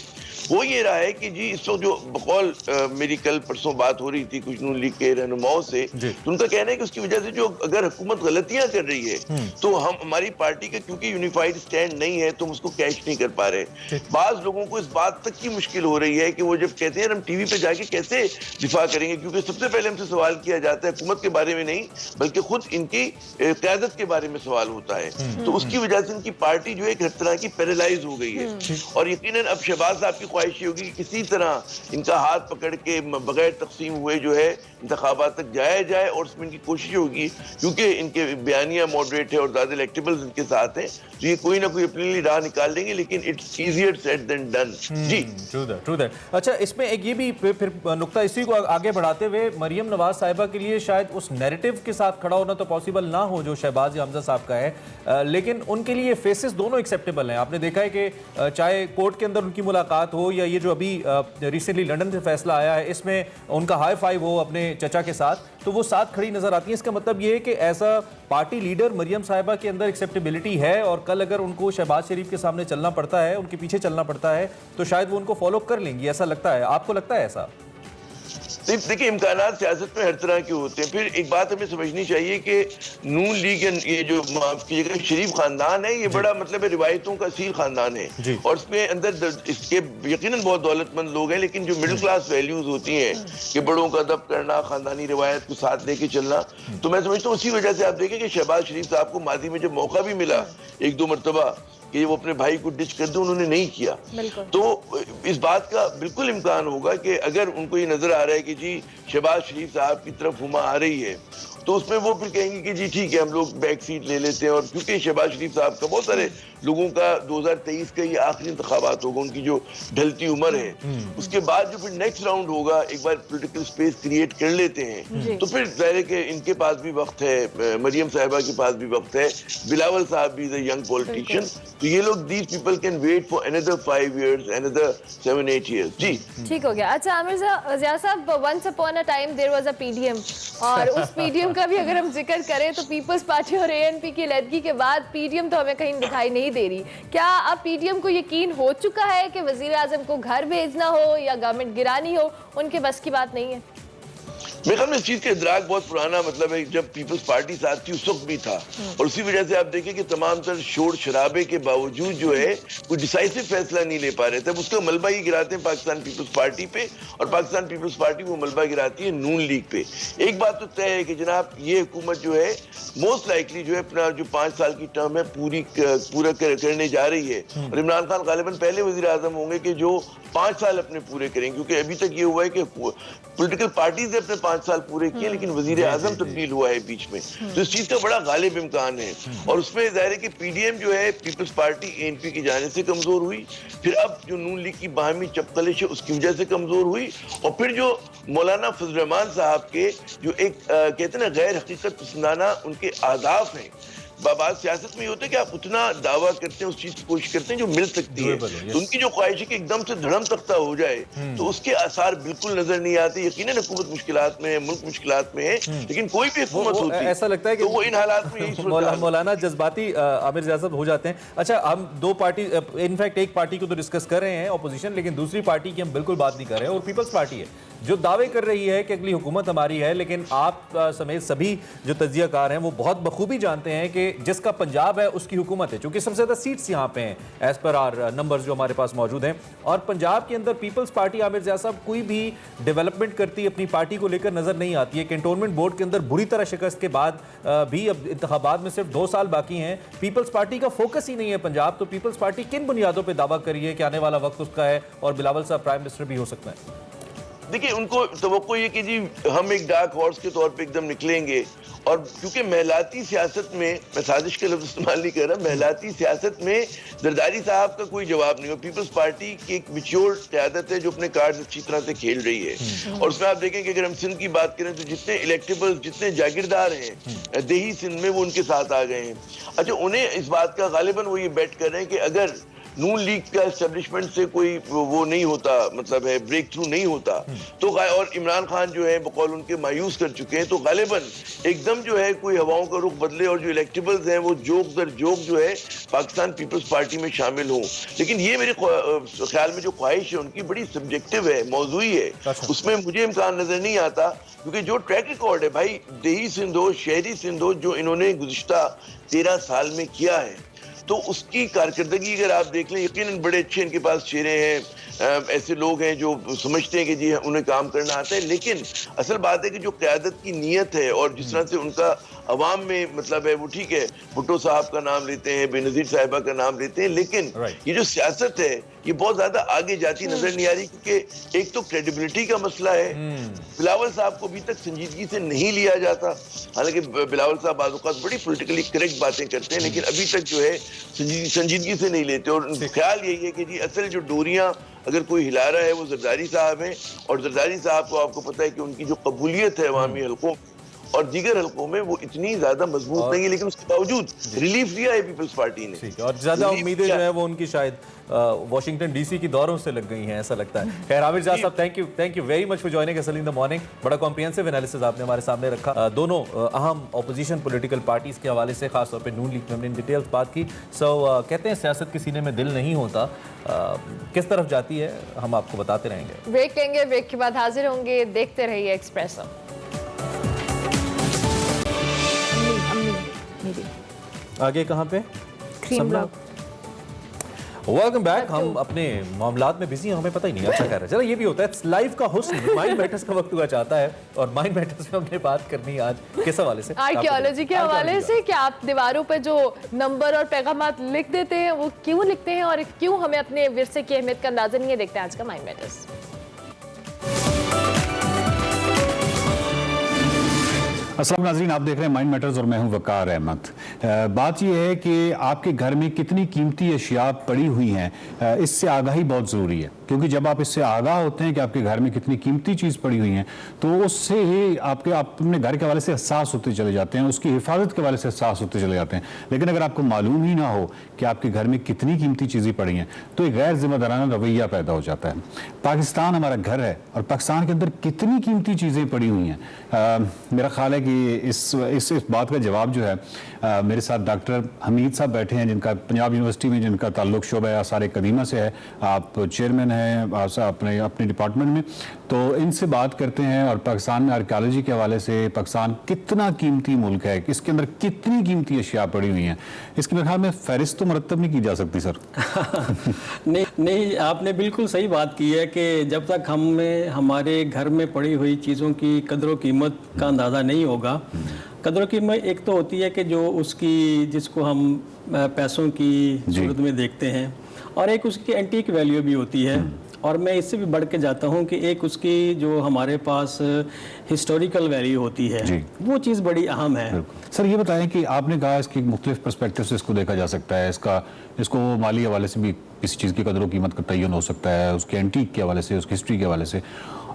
वो ये रहा है कि जी इस वक्त जो बकौल मेरी कल परसों बात हो रही थी कुछ नून लीग के रहनुमाओं से, तो उनका कहना है कि उसकी वजह से जो अगर हुकूमत गलतियां कर रही है तो हमारी पार्टी का क्योंकि यूनिफाइड स्टैंड नहीं है तो हम उसको कैश नहीं कर पा रहे। बाज लोगों को इस बात तक की मुश्किल हो रही है कि वो जब कहते हैं हम टीवी पे जाके कैसे दिफा करेंगे, क्योंकि सबसे पहले हमसे सवाल किया जाता है हुकूमत के बारे में नहीं बल्कि खुद इनकी क़यादत के बारे में सवाल होता है। तो उसकी वजह से इनकी पार्टी जो है हर तरह की पैरालाइज हो गई है। और यकीनन अब शहबाज साहब की ख्वाहिश होगी कि किसी तरह इनका हाथ पकड़ के बगैर तकसीम हुए जो है इंतखाबात तक जाया जाए, और उसमें इनकी कोशिश होगी क्योंकि इनके बयानिया मॉडरेट है और ज़्यादा इलेक्टेबल्स इनके साथ हैं तो ये कोई ना कोई अपने लिए राह निकाल देंगे, लेकिन it's easier said than done. जी ट्रू दैट। अच्छा, इसमें एक ये भी फिर नुक्ता इसी को आगे बढ़ाते हुए मरियम नवाज साहिबा के लिए शायद उस नैरेटिव के साथ खड़ा होना तो पॉसिबल ना हो जो शहबाज या हमजा साहब का है, लेकिन उनके लिए फेसेस दोनों एक्सेप्टेबल हैं। आपने देखा है कि चाहे कोर्ट के अंदर उनकी मुलाकात हो या ये जो अभी रिसेंटली लंदन से फैसला आया है इसमें उनका हाई फाइव हो अपने चचा के साथ, तो वो साथ खड़ी नजर आती है। इसका मतलब ये है कि ऐसा पार्टी लीडर मरियम साहिबा के अंदर एक्सेप्टेबिलिटी है, और कल अगर उनको शहबाज शरीफ के सामने चलना पड़ता है, उनके पीछे चलना पड़ता है, तो शायद वो उनको फॉलो कर लेंगी, ऐसा लगता है। आपको लगता है ऐसा? देखिए, इम्कानात सियासत में हर तरह के होते हैं। फिर एक बात हमें समझनी चाहिए कि नून लीग ये जो माफ कीजिएगा शरीफ खानदान है, ये बड़ा मतलब है रिवायतों का असील खानदान है, और इसमें अंदर इसके यकीनन बहुत दौलतमंद लोग हैं, लेकिन जो मिडिल क्लास वैल्यूज होती हैं कि बड़ों का अदब करना, खानदानी रिवायत को साथ लेके चलना, तो मैं समझता हूँ उसी वजह से आप देखें कि शहबाज शरीफ साहब को माजी में जब मौका भी मिला एक दो मरतबा कि वो अपने भाई को डिच कर दे, उन्होंने नहीं किया। तो इस बात का बिल्कुल इम्कान होगा कि अगर उनको ये नजर आ रहा है कि जी शहबाज शरीफ साहब की तरफ हुमा आ रही है तो उसमें वो फिर कहेंगे कि जी ठीक है हम लोग बैक सीट ले लेते हैं। और क्योंकि शहबाज शरीफ साहब का बहुत सारे लोगों का 2023 का ये आखिरी इंतखाबात होगा, उनकी जो ढलती उम्र है, उसके बाद जो फिर नेक्स्ट राउंड होगा एक बार पॉलिटिकल स्पेस क्रिएट कर लेते हैं तो फिर जाहिर है कि इनके पास भी वक्त है, मरियम साहिबा के पास भी वक्त है, बिलावल साहब भी इज अ यंग पॉलिटिशियन, तो ये लोग these people can wait for another 5 years, another 7-8 years। जी ठीक हो गया। अच्छा आमिर ज़िया साहब, once upon a time there was a PDM, और उस पीडीएम का भी अगर हम जिक्र करें तो पीपल्स पार्टी और एएनपी की लड़की के बाद पीडीएम तो हमें कहीं दिखाई नहीं दे रही। क्या अब पीडीएम को यकीन हो चुका है कि वजीर आजम को घर भेजना हो या गवर्नमेंट गिरानी हो उनके बस की बात नहीं है? मेरे ख्याल में इस चीज का इदराक बहुत पुराना मतलब है, जब पीपल्स पार्टी साथ थी उस वक्त भी था, और उसी वजह से आप देखें कि तमाम तर शोर शराबे के बावजूद जो है कोई डिसाइसिव फैसला नहीं ले पा रहे थे। उसका मलबा ही गिराते हैं पाकिस्तान पीपल्स पार्टी पे, और पाकिस्तान पीपल्स पार्टी वो मलबा गिराती है नून लीग पे। एक बात तो तय है कि जनाब ये हुकूमत जो है मोस्ट लाइकली जो है अपना जो 5 साल की टर्म है पूरा करने जा रही है, और इमरान खान गालिबन पहले वजीर आजम होंगे कि जो 5 साल अपने पूरे करेंगे, क्योंकि अभी तक ये हुआ है कि पॉलिटिकल पार्टीज ने अपने 5 साल पूरे किए लेकिन वजीर आजम तब्दील हुआ है बीच में, तो इस चीज का बड़ा गालिब इम्कान है। और उसमें जाहिर है कि पीडीएम जो है पीपल्स पार्टी एएनपी की जाने से कमजोर हुई, फिर अब जो नून लीग की बाहमी चपकलिश है उसकी वजह से कमजोर हुई, और फिर जो मौलाना फजल रहमान साहब के जो एक कहते हैं ना गैर हकीकत पसंदाना उनके आदाफ हैं। बात सियासत में ये होता है कि आप उतना दावा करते हैं उस चीज की कोशिश करते हैं जो मिल सकती है, तो उनकी जो ख्वाहिश है कि एकदम से धड़म तख्ता हो जाए तो उसके आसार बिल्कुल नजर नहीं आते। यकीनन हुकूमत मुश्किलात में है, मुल्क मुश्किलात में है, लेकिन कोई भी हुकूमत होती है ऐसा लगता है कि तो वो इन हालात में यही मौलाना जज्बाती आमिर ज़िया साहब हो जाते हैं। अच्छा, हम दो पार्टी इनफैक्ट एक पार्टी को तो डिस्कस कर रहे हैं अपोजिशन, लेकिन दूसरी पार्टी की हम बिल्कुल बात नहीं कर रहे हैं, और पीपल्स पार्टी है जो दावे कर रही है कि अगली हुकूमत हमारी है, लेकिन आप समेत सभी जो तज्जियाकार हैं वो बहुत बखूबी जानते हैं कि جس کا پنجاب ہے اس کی حکومت ہے, چونکہ سب سے زیادہ سیٹس یہاں پہ ہیں ایز پر آر نمبرز جو ہمارے پاس موجود ہیں, اور پنجاب کے اندر پیپلز پارٹی عامر ضیاء صاحب کوئی بھی ڈیولپمنٹ کرتی اپنی پارٹی کو لے کر نظر نہیں آتی ہے. کنٹونمنٹ بورڈ کے اندر بری طرح شکست کے بعد بھی اب انتخابات میں صرف 2 سال باقی ہیں, پیپلز پارٹی کا فوکس ہی نہیں ہے پنجاب. تو پیپلز پارٹی کن بنیادوں پہ دعویٰ کری ہے کہ آنے والا وقت اس کا ہے اور بلاول صاحب پرائم منسٹر بھی ہو سکتا ہے؟ دیکھیں, ان کو توقع یہ کہ جی ہم ایک ڈارک ہارس کے طور پہ ایک دم نکلیں گے, اور کیونکہ محلاتی سیاست میں, میں سازش کا لفظ استعمال نہیں کر رہا, محلاتی سیاست میں زرداری صاحب کا کوئی جواب نہیں ہو. پیپلز پارٹی کی ایک میچور قیادت ہے جو اپنے کارڈ اچھی طرح سے کھیل رہی ہے, اور اس میں آپ دیکھیں کہ اگر ہم سندھ کی بات کریں تو جتنے الیکٹیبل, جتنے جاگیردار ہیں دیہی سندھ میں, وہ ان کے ساتھ آ گئے ہیں. اچھا, انہیں اس بات کا غالباً وہ یہ بیٹ کر رہے ہیں کہ اگر نون لیگ کا اسٹیبلشمنٹ سے کوئی وہ نہیں ہوتا, مطلب ہے بریک تھرو نہیں ہوتا, تو اور عمران خان جو ہے بقول ان کے مایوس کر چکے ہیں, تو غالباً ایک دم جو ہے کوئی ہواؤں کا رخ بدلے اور جو الیکٹیبلز ہیں وہ جوک در جوک جو ہے پاکستان پیپلز پارٹی میں شامل ہوں. لیکن یہ میرے خیال میں جو خواہش ہے ان کی بڑی سبجیکٹیو ہے, موضوعی ہے, اس میں مجھے امکان نظر نہیں آتا, کیونکہ جو ٹریک ریکارڈ ہے بھائی دیہی سندھ ہو, شہری سندھ ہو, جو انہوں نے گزشتہ 13 سال میں کیا ہے, تو اس کی کارکردگی اگر آپ دیکھ لیں, یقیناً بڑے اچھے ان کے پاس چہرے ہیں, ایسے لوگ ہیں جو سمجھتے ہیں کہ جی انہیں کام کرنا آتا ہے. لیکن اصل بات ہے کہ جو قیادت کی نیت ہے اور جس طرح سے ان کا عوام میں مطلب ہے, وہ ٹھیک ہے بھٹو صاحب کا نام لیتے ہیں, بے نظیر صاحبہ کا نام لیتے ہیں, لیکن یہ جو سیاست ہے یہ بہت زیادہ آگے جاتی نظر نہیں آ رہی, کیونکہ ایک تو کریڈیبلٹی کا مسئلہ ہے. بلاول صاحب کو ابھی تک سنجیدگی سے نہیں لیا جاتا, حالانکہ بلاول صاحب بعض اوقات بڑی پولیٹیکلی کریکٹ باتیں کرتے ہیں, لیکن ابھی تک جو ہے سنجیدگی سے نہیں لیتے. اور خیال یہی ہے کہ جی اصل جو ڈوریاں اگر کوئی ہلا رہا ہے وہ زرداری صاحب ہیں, اور زرداری صاحب کو آپ کو پتہ ہے کہ ان کی جو قبولیت ہے عوامی حلقوں اور دیگر حلقوں میں وہ اتنی زیادہ مضبوط نہیں ہے, لیکن اس کے باوجود ریلیف لیا ہے پیپلز پارٹی نے. اور زیادہ امیدیں جو ہے وہ ان کی شاید واشنگٹن ڈی سی کی دوروں سے لگ گئی ہیں, ایسا لگتا ہے. خیر عامر ضیاء صاحب, thank you very much for joining اس ارلی ان دی مارننگ. بڑا کمپریہنسو انالیسس آپ نے ہمارے سامنے رکھا دونوں اہم اپوزیشن پولیٹیکل پارٹیز کے حوالے سے, خاص طور پہ نون لیگ میں ہم نے ان ڈیٹیلز بات کی. سو کہتے ہیں سیاست کے سینے میں دل نہیں ہوتا, کس طرف جاتی ہے ہم آپ کو بتاتے رہیں گے. بریک لیں گے, بریک کے بعد حاضر ہوں گے, دیکھتے رہیے ایکسپریسو. آگے کہاں پہ؟ کریم بلاک. Welcome back. ہم اپنے معاملات میں بزی ہیں, ہمیں پتہ ہی نہیں. اچھا کہہ رہے ہیں, چلو یہ بھی ہوتا ہے, لائف کا حسن مائنڈ میٹرز کا وقت ہوا چاہتا ہے, اور مائنڈ میٹرز میں ہم نے بات کرنی ہے آج کس حوالے سے؟ آرکیالوجی کے حوالے سے, کہ آپ دیواروں پہ جو نمبر اور پیغامات لکھ دیتے ہیں وہ کیوں لکھتے ہیں, اور کیوں ہمیں اپنے ورثے کی اہمیت کا اندازہ نہیں ہے. دیکھتے ہیں آج کا مائنڈ میٹرز. السلام ناظرین, آپ دیکھ رہے ہیں مائنڈ میٹرز اور میں ہوں وقار احمد. بات یہ ہے کہ آپ کے گھر میں کتنی قیمتی اشیاء پڑی ہوئی ہیں, اس سے آگاہی بہت ضروری ہے, کیونکہ جب آپ اس سے آگاہ ہوتے ہیں کہ آپ کے گھر میں کتنی قیمتی چیز پڑی ہوئی ہیں, تو اس سے ہی آپ اپنے گھر کے حوالے سے حساس ہوتے چلے جاتے ہیں, اس کی حفاظت کے حوالے سے حساس ہوتے چلے جاتے ہیں. لیکن اگر آپ کو معلوم ہی نہ ہو کہ آپ کے گھر میں کتنی قیمتی چیزیں پڑی ہیں, تو ایک غیر ذمہ دارانہ رویہ پیدا ہو جاتا ہے. پاکستان ہمارا گھر ہے, اور پاکستان کے اندر کتنی قیمتی چیزیں پڑی ہوئی ہیں. میرا خیال ہے کہ اس بات کا جواب جو ہے, میرے ساتھ ڈاکٹر حمید صاحب بیٹھے ہیں, جن کا پنجاب یونیورسٹی میں جن کا تعلق شعبہ آثار قدیمہ سے ہے. آپ چیئرمین ہیں اپنے ڈپارٹمنٹ میں, تو ان سے بات کرتے ہیں. اور پاکستان میں آرکیالوجی کے حوالے سے پاکستان کتنا قیمتی ملک ہے, اس کے اندر کتنی قیمتی اشیاء پڑی ہوئی ہیں, اس کے میرے خیال میں فہرست تو مرتب نہیں کی جا سکتی سر. نہیں, آپ نے بالکل صحیح بات کی ہے کہ جب تک ہمارے گھر میں پڑی ہوئی چیزوں کی قدر و قیمت کا اندازہ نہیں ہوگا. قدر و قیمت ایک تو ہوتی ہے کہ جو اس کی, جس کو ہم پیسوں کی صورت میں دیکھتے ہیں, اور ایک اس کی اینٹیک ویلیو بھی ہوتی ہے. اور میں اس سے بھی بڑھ کے جاتا ہوں کہ ایک اس کی جو ہمارے پاس ہسٹوریکل ویلیو ہوتی ہے, وہ چیز بڑی اہم ہے. سر یہ بتائیں کہ آپ نے کہا اس کی مختلف پرسپیکٹیو سے اس کو دیکھا جا سکتا ہے, اس کو مالی حوالے سے بھی کسی چیز کی قدر و قیمت کا تعین ہو سکتا ہے, اس کے اینٹیک کے حوالے سے, اس کی ہسٹری کے حوالے سے,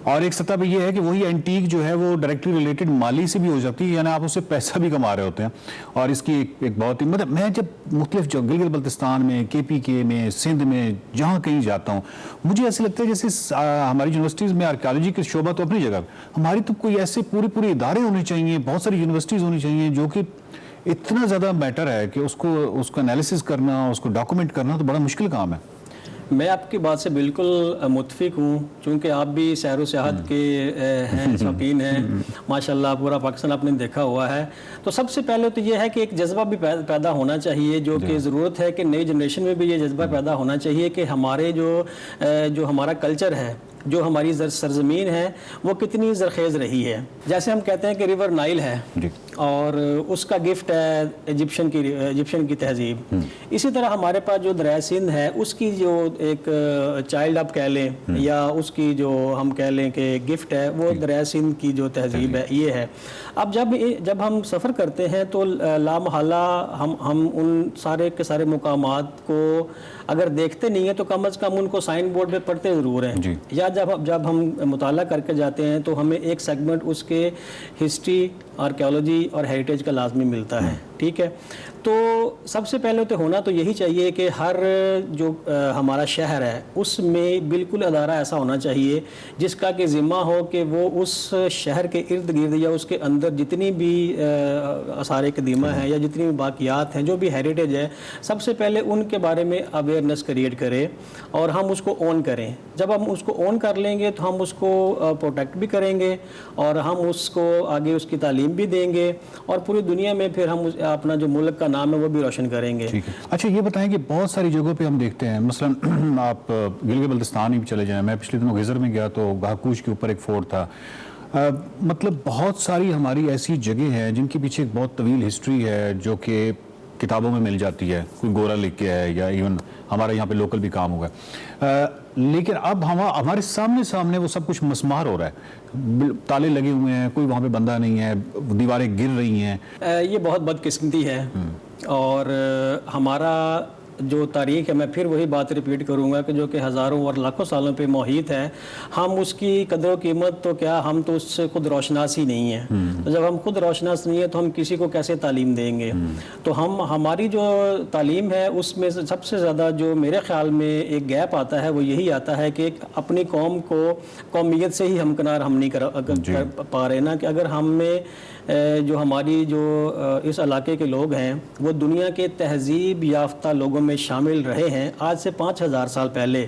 اور ایک سطح پہ یہ ہے کہ وہی اینٹیک جو ہے وہ ڈائریکٹلی ریلیٹڈ مالی سے بھی ہو جاتی ہے, یعنی آپ اس سے پیسہ بھی کما رہے ہوتے ہیں. اور اس کی ایک بہت ہی, مطلب میں جب مختلف جو گلگت بلتستان میں, KPK میں, سندھ میں, جہاں کہیں جاتا ہوں, مجھے ایسے لگتا ہے جیسے ہماری یونیورسٹیز میں آرکیالوجی کے شعبہ تو اپنی جگہ, ہماری تو کوئی ایسے پورے ادارے ہونے چاہیے, بہت ساری یونیورسٹیز ہونی چاہیے, جو کہ اتنا زیادہ میٹر ہے کہ اس کو انالیسس کرنا, اس کو ڈاکومنٹ کرنا تو بڑا مشکل کام ہے. मैं आपकी बात से बिल्कुल मुत्फिक हूँ, चूँकि आप भी सैर व सियाहत के हैं, शौकीन हैं माशाल्लाह, पूरा पाकिस्तान आपने देखा हुआ है। तो सबसे पहले तो ये है कि एक जज्बा भी पैदा होना चाहिए, जो कि ज़रूरत है कि नई जनरेशन में भी ये जज्बा पैदा होना चाहिए कि हमारे जो हमारा कल्चर है, जो हमारी सरजमीन है, वो कितनी ज़रखेज़ रही है। जैसे हम कहते हैं कि रिवर नाइल है और उसका गिफ्ट है इजिप्शियन की तहजीब। इसी तरह हमारे पास जो दरिया सिंध है, उसकी जो एक चाइल्ड आप कह लें या उसकी जो हम कह लें कि गिफ्ट है, वो दरिया सिंध की जो तहजीब है ये है। अब जब हम सफ़र करते हैं तो लामहला हम उन सारे के सारे मुकामात को अगर देखते नहीं हैं तो कम अज़ कम उनको साइन बोर्ड पे पढ़ते ज़रूर हैं, या जब हम मुताला करके जाते हैं तो हमें एक सेगमेंट उसके हिस्ट्री, आर्कियोलॉजी और हेरिटेज का लाजमी मिलता है। ठीक है, तो सबसे पहले तो होना तो यही चाहिए कि हर जो हमारा शहर है उसमें बिल्कुल अदारा ऐसा होना चाहिए जिसका कि ज़िम्मा हो कि वो उस शहर के इर्द गिर्द या उसके अंदर जितनी भी आसार कदीमा है या जितनी भी बाक़ियात हैं, जो भी हेरिटेज है, सबसे पहले उनके बारे में अवेयरनेस क्रिएट करें और हम उसको ऑन करें। जब हम उसको ऑन कर लेंगे तो हम उसको प्रोटेक्ट भी करेंगे और हम उसको आगे उसकी तालीम भी देंगे और पूरी दुनिया में फिर हम अपना जो मुल्क का नाम है वो भी रोशन करेंगे। ठीक है। अच्छा, ये बताएं कि बहुत सारी जगहों पे हम देखते हैं, मसलन आप गिलगित बल्तिस्तान ही चले जाएं, मैं पिछले दिनों गिज़र में गया तो गाहकूश के ऊपर एक फोर्ट था। मतलब बहुत सारी हमारी ऐसी जगह हैं जिनके पीछे एक बहुत तवील हिस्ट्री है जो कि किताबों में मिल जाती है, कोई गोरा लिख के है या इवन हमारे यहाँ पे लोकल भी काम होगा, लेकिन अब हमारे सामने वो सब कुछ मसमार हो रहा है, ताले लगे हुए हैं, कोई वहाँ पे बंदा नहीं है, दीवारें गिर रही हैं। ये बहुत बदकिस्मती है और हमारा जो तारीख़ है, मैं फिर वही बात रिपीट करूंगा कि जो कि हज़ारों और लाखों सालों पे मोहित है, हम उसकी कदर कीमत तो क्या, हम तो उससे खुद रोशनास ही नहीं है। तो जब हम खुद रोशनास नहीं है तो हम किसी को कैसे तालीम देंगे? तो हमारी जो तालीम है उसमें सबसे ज़्यादा जो मेरे ख़्याल में एक गैप आता है वो यही आता है कि अपनी कौम को कौमियत से ही हमकिनार हम नहीं कर पा रहे ना, कि अगर हम में जो हमारी जो इस इलाके के लोग हैं वो दुनिया के तहजीब याफ्ता लोगों में शामिल रहे हैं आज से 5000 साल पहले,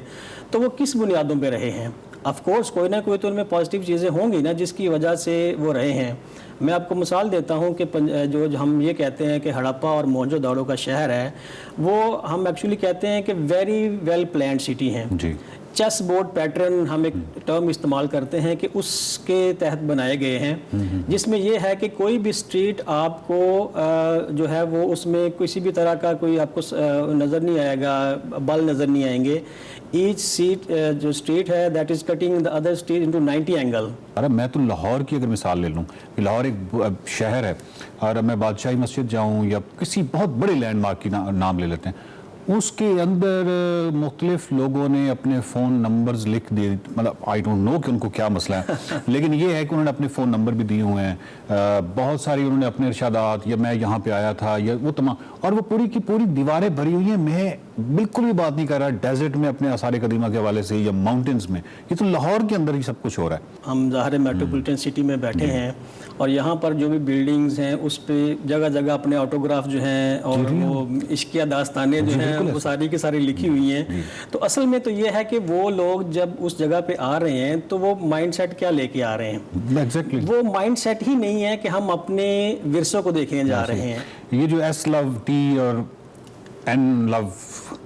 तो वो किस बुनियादों पे रहे हैं? ऑफ कोर्स कोई ना कोई तो उनमें पॉजिटिव चीज़ें होंगी ना जिसकी वजह से वो रहे हैं। मैं आपको मिसाल देता हूँ कि जो हम ये कहते हैं कि हड़प्पा और मोहनजोदाड़ो का शहर है, वो हम एक्चुअली कहते हैं कि वेरी वेल प्लान्ड सिटी हैं। चेस बोर्ड पैटर्न हम एक टर्म इस्तेमाल करते हैं कि उसके तहत बनाए गए हैं, जिसमें ये है कि कोई भी स्ट्रीट आपको जो है वो उसमें किसी भी तरह का कोई आपको नज़र नहीं आएगा, बल नज़र नहीं आएंगे। ईच सीट जो स्ट्रीट है that is cutting the other street into 90 angle. अरे मैं तो लाहौर की अगर मिसाल ले लूँ, लाहौर एक शहर है और मैं बादशाही मस्जिद जाऊँ या किसी बहुत बड़े लैंडमार्क की नाम ले लेते हैं, उसके अंदर मुख्तलिफ लोगों ने अपने फ़ोन नंबर्स लिख दिए, मतलब आई डोंट नो कि उनको क्या मसला है लेकिन ये है कि उन्होंने अपने फ़ोन नंबर भी दिए हुए हैं, बहुत सारी उन्होंने अपने इरशादात या मैं यहाँ पे आया था या वो तमाम, और वो पूरी की पूरी दीवारें भरी हुई हैं। मैं बिल्कुल भी बात नहीं कर रहा डेजर्ट में अपने आसार कदीमा के हवाले से या माउंटेन्स में, ये तो लाहौर के अंदर ही सब कुछ हो रहा है। हम ज़ाहिर मेट्रोपॉलिटन सिटी में बैठे हैं और यहाँ पर जो भी बिल्डिंग्स हैं उस पर जगह जगह अपने ऑटोग्राफ जो हैं और वो इश्किया दास्तानें जो हैं वो सारी की सारी लिखी हुई हैं। तो असल में तो ये है कि वो लोग जब उस जगह पे आ रहे हैं तो वो माइंडसेट क्या लेके आ रहे हैं? एग्जैक्टली वो माइंडसेट ही नहीं है कि हम अपने विरसों को देखने जा रहे हैं। ये जो एस लव टी और एन लव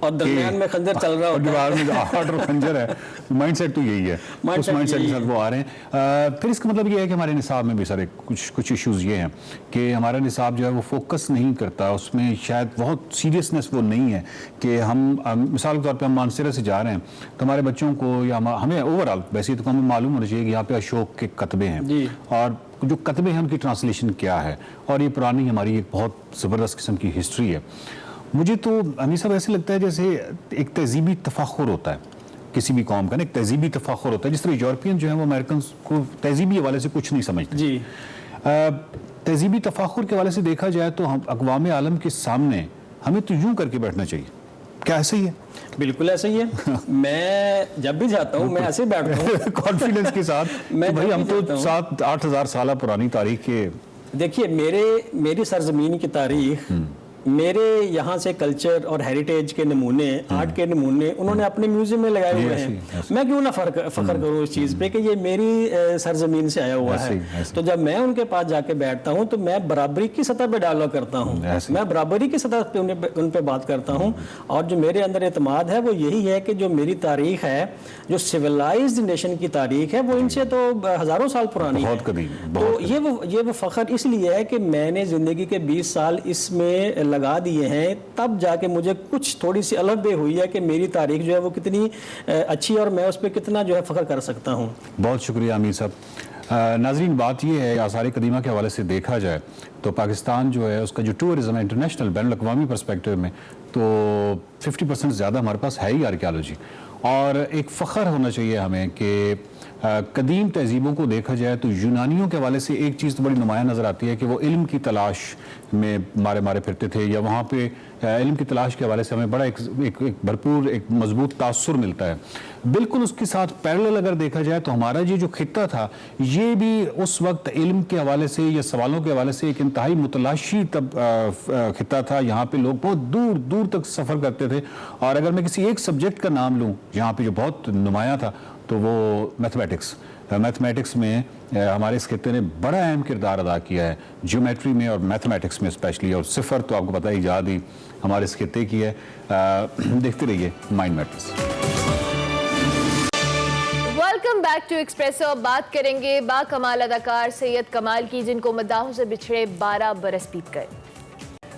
और दरमियान में खंजर चल रहा और दीवार में आर्ट और खंजर है, माइंडसेट तो यही है, उस माइंडसेट के साथ वो आ रहे हैं। फिर इसका मतलब ये है कि हमारे निसाब में भी सारे कुछ इश्यूज ये हैं कि हमारा निसाब जो है वो फोकस नहीं करता, उसमें शायद बहुत सीरियसनेस वो नहीं है कि हम मिसाल के तौर पे हम मानसरा से जा रहे हैं तो हमारे बच्चों को या हमें ओवरऑल वैसे तो हमें मालूम होना चाहिए कि यहाँ पे अशोक के कतबे हैं और जो कतबे हैं उनकी ट्रांसलेशन क्या है, और ये पुरानी हमारी एक बहुत ज़बरदस्त किस्म की हिस्ट्री है। मुझे तो अमीर साहब ऐसे लगता है जैसे एक तहजीबी तफाखुर होता है किसी भी कौम का ना, एक तहजीबी तफाखुर होता है, जिस तरह यूरोपियन जो है वो अमेरिकन को तहजीबी हवाले से कुछ नहीं समझते जी। तहजीबी तफाखुर के हवाले से देखा जाए तो हम अक़वाम आलम के सामने हमें तो यूं करके बैठना चाहिए, क्या ऐसे ही है? बिल्कुल ऐसे ही है। मैं जब भी जाता हूँ मैं ऐसे बैठता हूँ कॉन्फिडेंस के साथ मैं भाई हम तो 7-8 हज़ार साल पुरानी तारीख के। देखिए मेरी सरजमीन की तारीख मेरे यहाँ से कल्चर और हेरिटेज के नमूने, आर्ट के नमूने उन्होंने अपने म्यूजियम में लगाए हुए हैं। मैं क्यों ना फख्र करूँ इस चीज़ पे कि ये मेरी सरजमीन से आया हुआ है। तो जब मैं उनके पास जाके बैठता हूँ तो मैं बराबरी की सतह पे डायलॉग करता हूँ, मैं बराबरी की सतह पे उन पे बात करता हूँ। और जो मेरे अंदर एतमाद है वो यही है कि जो मेरी तारीख है, जो सिविलाइज्ड नेशन की तारीख है, वो इनसे तो हज़ारों साल पुरानी है। तो ये वो फख्र इसलिए है कि मैंने ज़िंदगी के 20 साल इसमें लगा दिए हैं, तब जाके मुझे कुछ थोड़ी सी अलग बे हुई है कि मेरी तारीख जो है वो कितनी अच्छी और मैं उस पर कितना जो है फ़ख्र कर सकता हूँ। बहुत शुक्रिया अमीर साहब। नाजरीन, बात ये है आसार कदीमा के हवाले से देखा जाए तो पाकिस्तान जो है उसका जो टूरिज़म है इंटरनेशनल बैन अवी परस्पेक्टिव में तो 50% ज़्यादा हमारे पास है ही आर्कियोलॉजी। और एक फ़ख्र होना चाहिए हमें कि कदीम तहजीबों को देखा जाए तो यूनानियों के हवाले से एक चीज़ तो बड़ी नुमायाँ नज़र आती है कि वो इल्म की तलाश में मारे फिरते थे, या वहाँ पे इल्म की तलाश के हवाले से हमें बड़ा एक भरपूर एक मजबूत तासुर मिलता है। बिल्कुल उसके साथ पैरेलल अगर देखा जाए तो हमारा ये जो खित्ता था ये भी उस वक्त इल्म के हवाले से या सवालों के हवाले से एक इंतहाई मुतलाशी खित्ता था। यहाँ पे लोग बहुत दूर दूर तक सफ़र करते थे। और अगर मैं किसी एक सब्जेक्ट का नाम लूँ यहाँ पे जो बहुत नुमायाँ था तो वो मैथमेटिक्स में हमारे इस खित्ते ने बड़ा अहम किरदार अदा किया है, ज्योमेट्री में और मैथमेटिक्स में स्पेशली। और सिफर तो आपको पता ही ईजाद ही हमारे इस खित्ते की है। देखते रहिए mind matters. Welcome back to Expresso. बात करेंगे बाकमाल अदाकार सैयद कमाल की, जिनको मद्दाहों से बिछड़े 12 बरस बीत गए।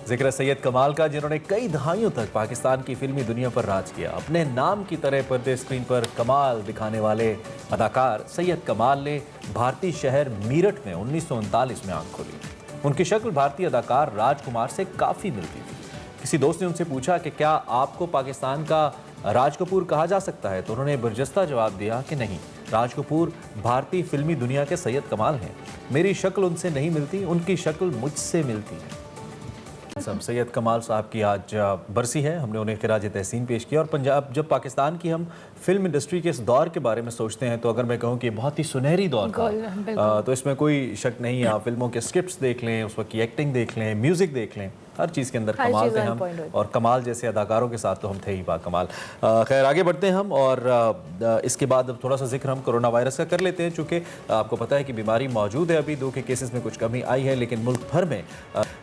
जिक्र सैयद कमाल का, जिन्होंने कई दहाइयों तक पाकिस्तान की फिल्मी दुनिया पर राज किया। अपने नाम की तरह पर्दे स्क्रीन पर कमाल दिखाने वाले अदाकार सैयद कमाल ने भारतीय शहर मीरठ में 1939 में आंख खोली। उनकी शक्ल भारतीय अदाकार राजकुमार से काफ़ी मिलती थी। किसी दोस्त ने उनसे पूछा कि क्या आपको पाकिस्तान का राज कपूर कहा जा सकता है, तो उन्होंने बरजस्ता जवाब दिया कि नहीं, राज कपूर भारतीय फिल्मी दुनिया के सैयद कमाल हैं। मेरी शक्ल उनसे नहीं मिलती, उनकी शक्ल मुझसे मिलती है। सैयद कमाल साहब की आज बरसी है, हमने उन्हें खिराज तहसीन पेश किया। और पंजाब, जब पाकिस्तान की हम फिल्म इंडस्ट्री के इस दौर के बारे में सोचते हैं तो अगर मैं कहूँ कि बहुत ही सुनहरी दौर था, तो इसमें कोई शक नहीं है। आप फिल्मों के स्क्रिप्ट्स देख लें, उस वक्त की एक्टिंग देख लें, म्यूज़िक देख लें, हर चीज़ के अंदर कमाल थे हम। और कमाल जैसे अदाकारों के साथ तो हम थे ही बाकमाल। खैर, आगे बढ़ते हैं हम और इसके बाद अब थोड़ा सा जिक्र हम कोरोना वायरस का कर लेते हैं। चूँकि आपको पता है कि बीमारी मौजूद है, अभी 2 के केसेस में कुछ कमी आई है, लेकिन मुल्क भर में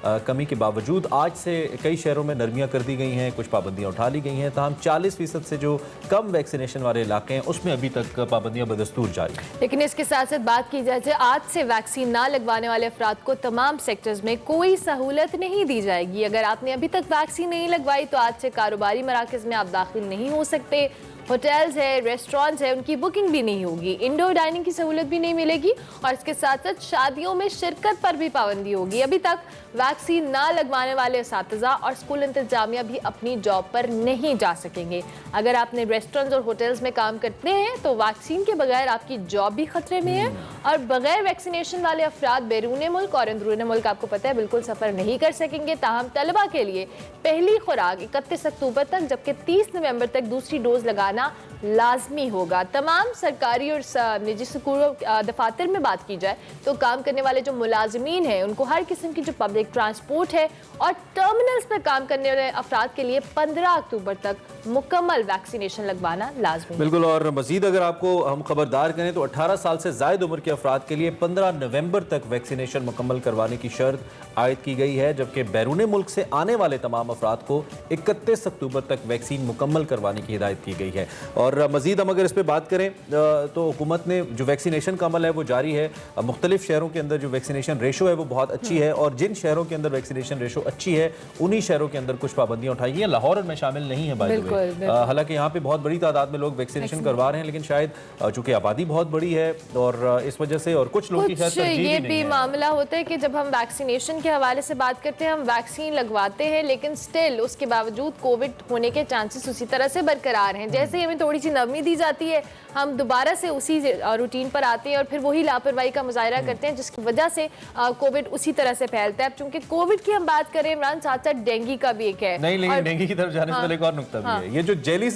कमी के बावजूद आज से कई शहरों में नरमियाँ कर दी गई हैं, कुछ पाबंदियाँ उठा ली गई हैं। तमाम 40% से जो कम वैक्सीनेशन वाले इलाके हैं उसमें अभी तक पाबंदियाँ बदस्तूर जारी हैं। लेकिन इसके साथ साथ बात की जाए, आज से वैक्सीन ना लगवाने वाले अफराद को तमाम सेक्टर्स में कोई सहूलत नहीं दी जाएगी। अगर आपने अभी तक वैक्सीन नहीं लगवाई तो आज से कारोबारी मराकज़ में आप दाखिल नहीं हो सकते। होटल्स है, रेस्टोरेंट्स है, उनकी बुकिंग भी नहीं होगी, इंडोर डाइनिंग की सहूलत भी नहीं मिलेगी और इसके साथ साथ शादियों में शिरकत पर भी पाबंदी होगी। अभी तक वैक्सीन ना लगवाने वाले असातिज़ा और स्कूल इंतजामिया भी अपनी जॉब पर नहीं जा सकेंगे। अगर आपने रेस्टोरेंट्स और होटल्स में काम करते हैं तो वैक्सीन के बगैर आपकी जॉब भी खतरे में है। और बगैर वैक्सीनेशन वाले अफराद बैरून मुल्क और अंदरून मुल्क, आपको पता है, बिल्कुल सफ़र नहीं कर सकेंगे। ताहम तलबा के लिए पहली खुराक 31 अक्टूबर तक, जबकि 30 नवंबर तक दूसरी डोज लगाना लाजमी होगा। तमाम सरकारी और निजी स्कूलों, दफातर में बात की जाए तो काम करने वाले जो मुलाजमीन हैं उनको हर किस्म की जो पब्लिक ट्रांसपोर्ट है और टर्मिनल्स पर काम करने वाले अफराद के लिए 15 अक्टूबर तक मुकम्मल वैक्सीनेशन लगवाना लाजमी। बिल्कुल। और मजीद अगर आपको हम खबरदार करें तो 18 साल से ज़ायद उम्र के अफराद के लिए 15 नवंबर तक वैक्सीनेशन मुकम्मल करवाने की शर्त आयद की गई है, जबकि बैरून मुल्क से आने वाले तमाम अफराद को 31 अक्टूबर तक वैक्सीन मुकम्मल करवाने की हिदायत की गई है। और मजीद हम अगर इस पर बात करें तो हुकूमत ने जो वैक्सीनेशन का अमल है वो जारी है। मुख्तलिफ शहरों के अंदर जो वैक्सीनेशन रेशो है वो बहुत अच्छी है और जिन शहरों के अंदर वैक्सीनेशन रेशो अच्छी है उन्हीं शहरों के अंदर कुछ पाबंदियां उठाई गई हैं। लाहौर में शामिल नहीं है बाय द वे, हालांकि यहाँ पे बहुत बड़ी तादाद में लोग वैक्सीनेशन करवा रहे हैं, लेकिन शायद चूंकि आबादी बहुत बड़ी है और इस वजह से और कुछ लोग की शायद ये भी मामला होता है कि जब हम वैक्सीनेशन के हवाले से बात करते हैं, हम वैक्सीन लगवाते हैं लेकिन स्टिल उसके बावजूद कोविड होने के चांसेस उसी तरह से बरकरार हैं। जैसे ही हमें थोड़ी सी नरमी दी जाती है हम दोबारा से उसी रूटीन पर आते हैं और फिर वही लापरवाही का मुजाहरा करते हैं, जिसकी वजह से कोविड उसी तरह से फैलता है। चूंकि कोविड की हम बात करें इमरान, साथ साथ डेंगू का भी एक है। नहीं, लेकिन डेंगू की तरफ जाने से पहले एक और नुक्ता भी है। ये जो जाली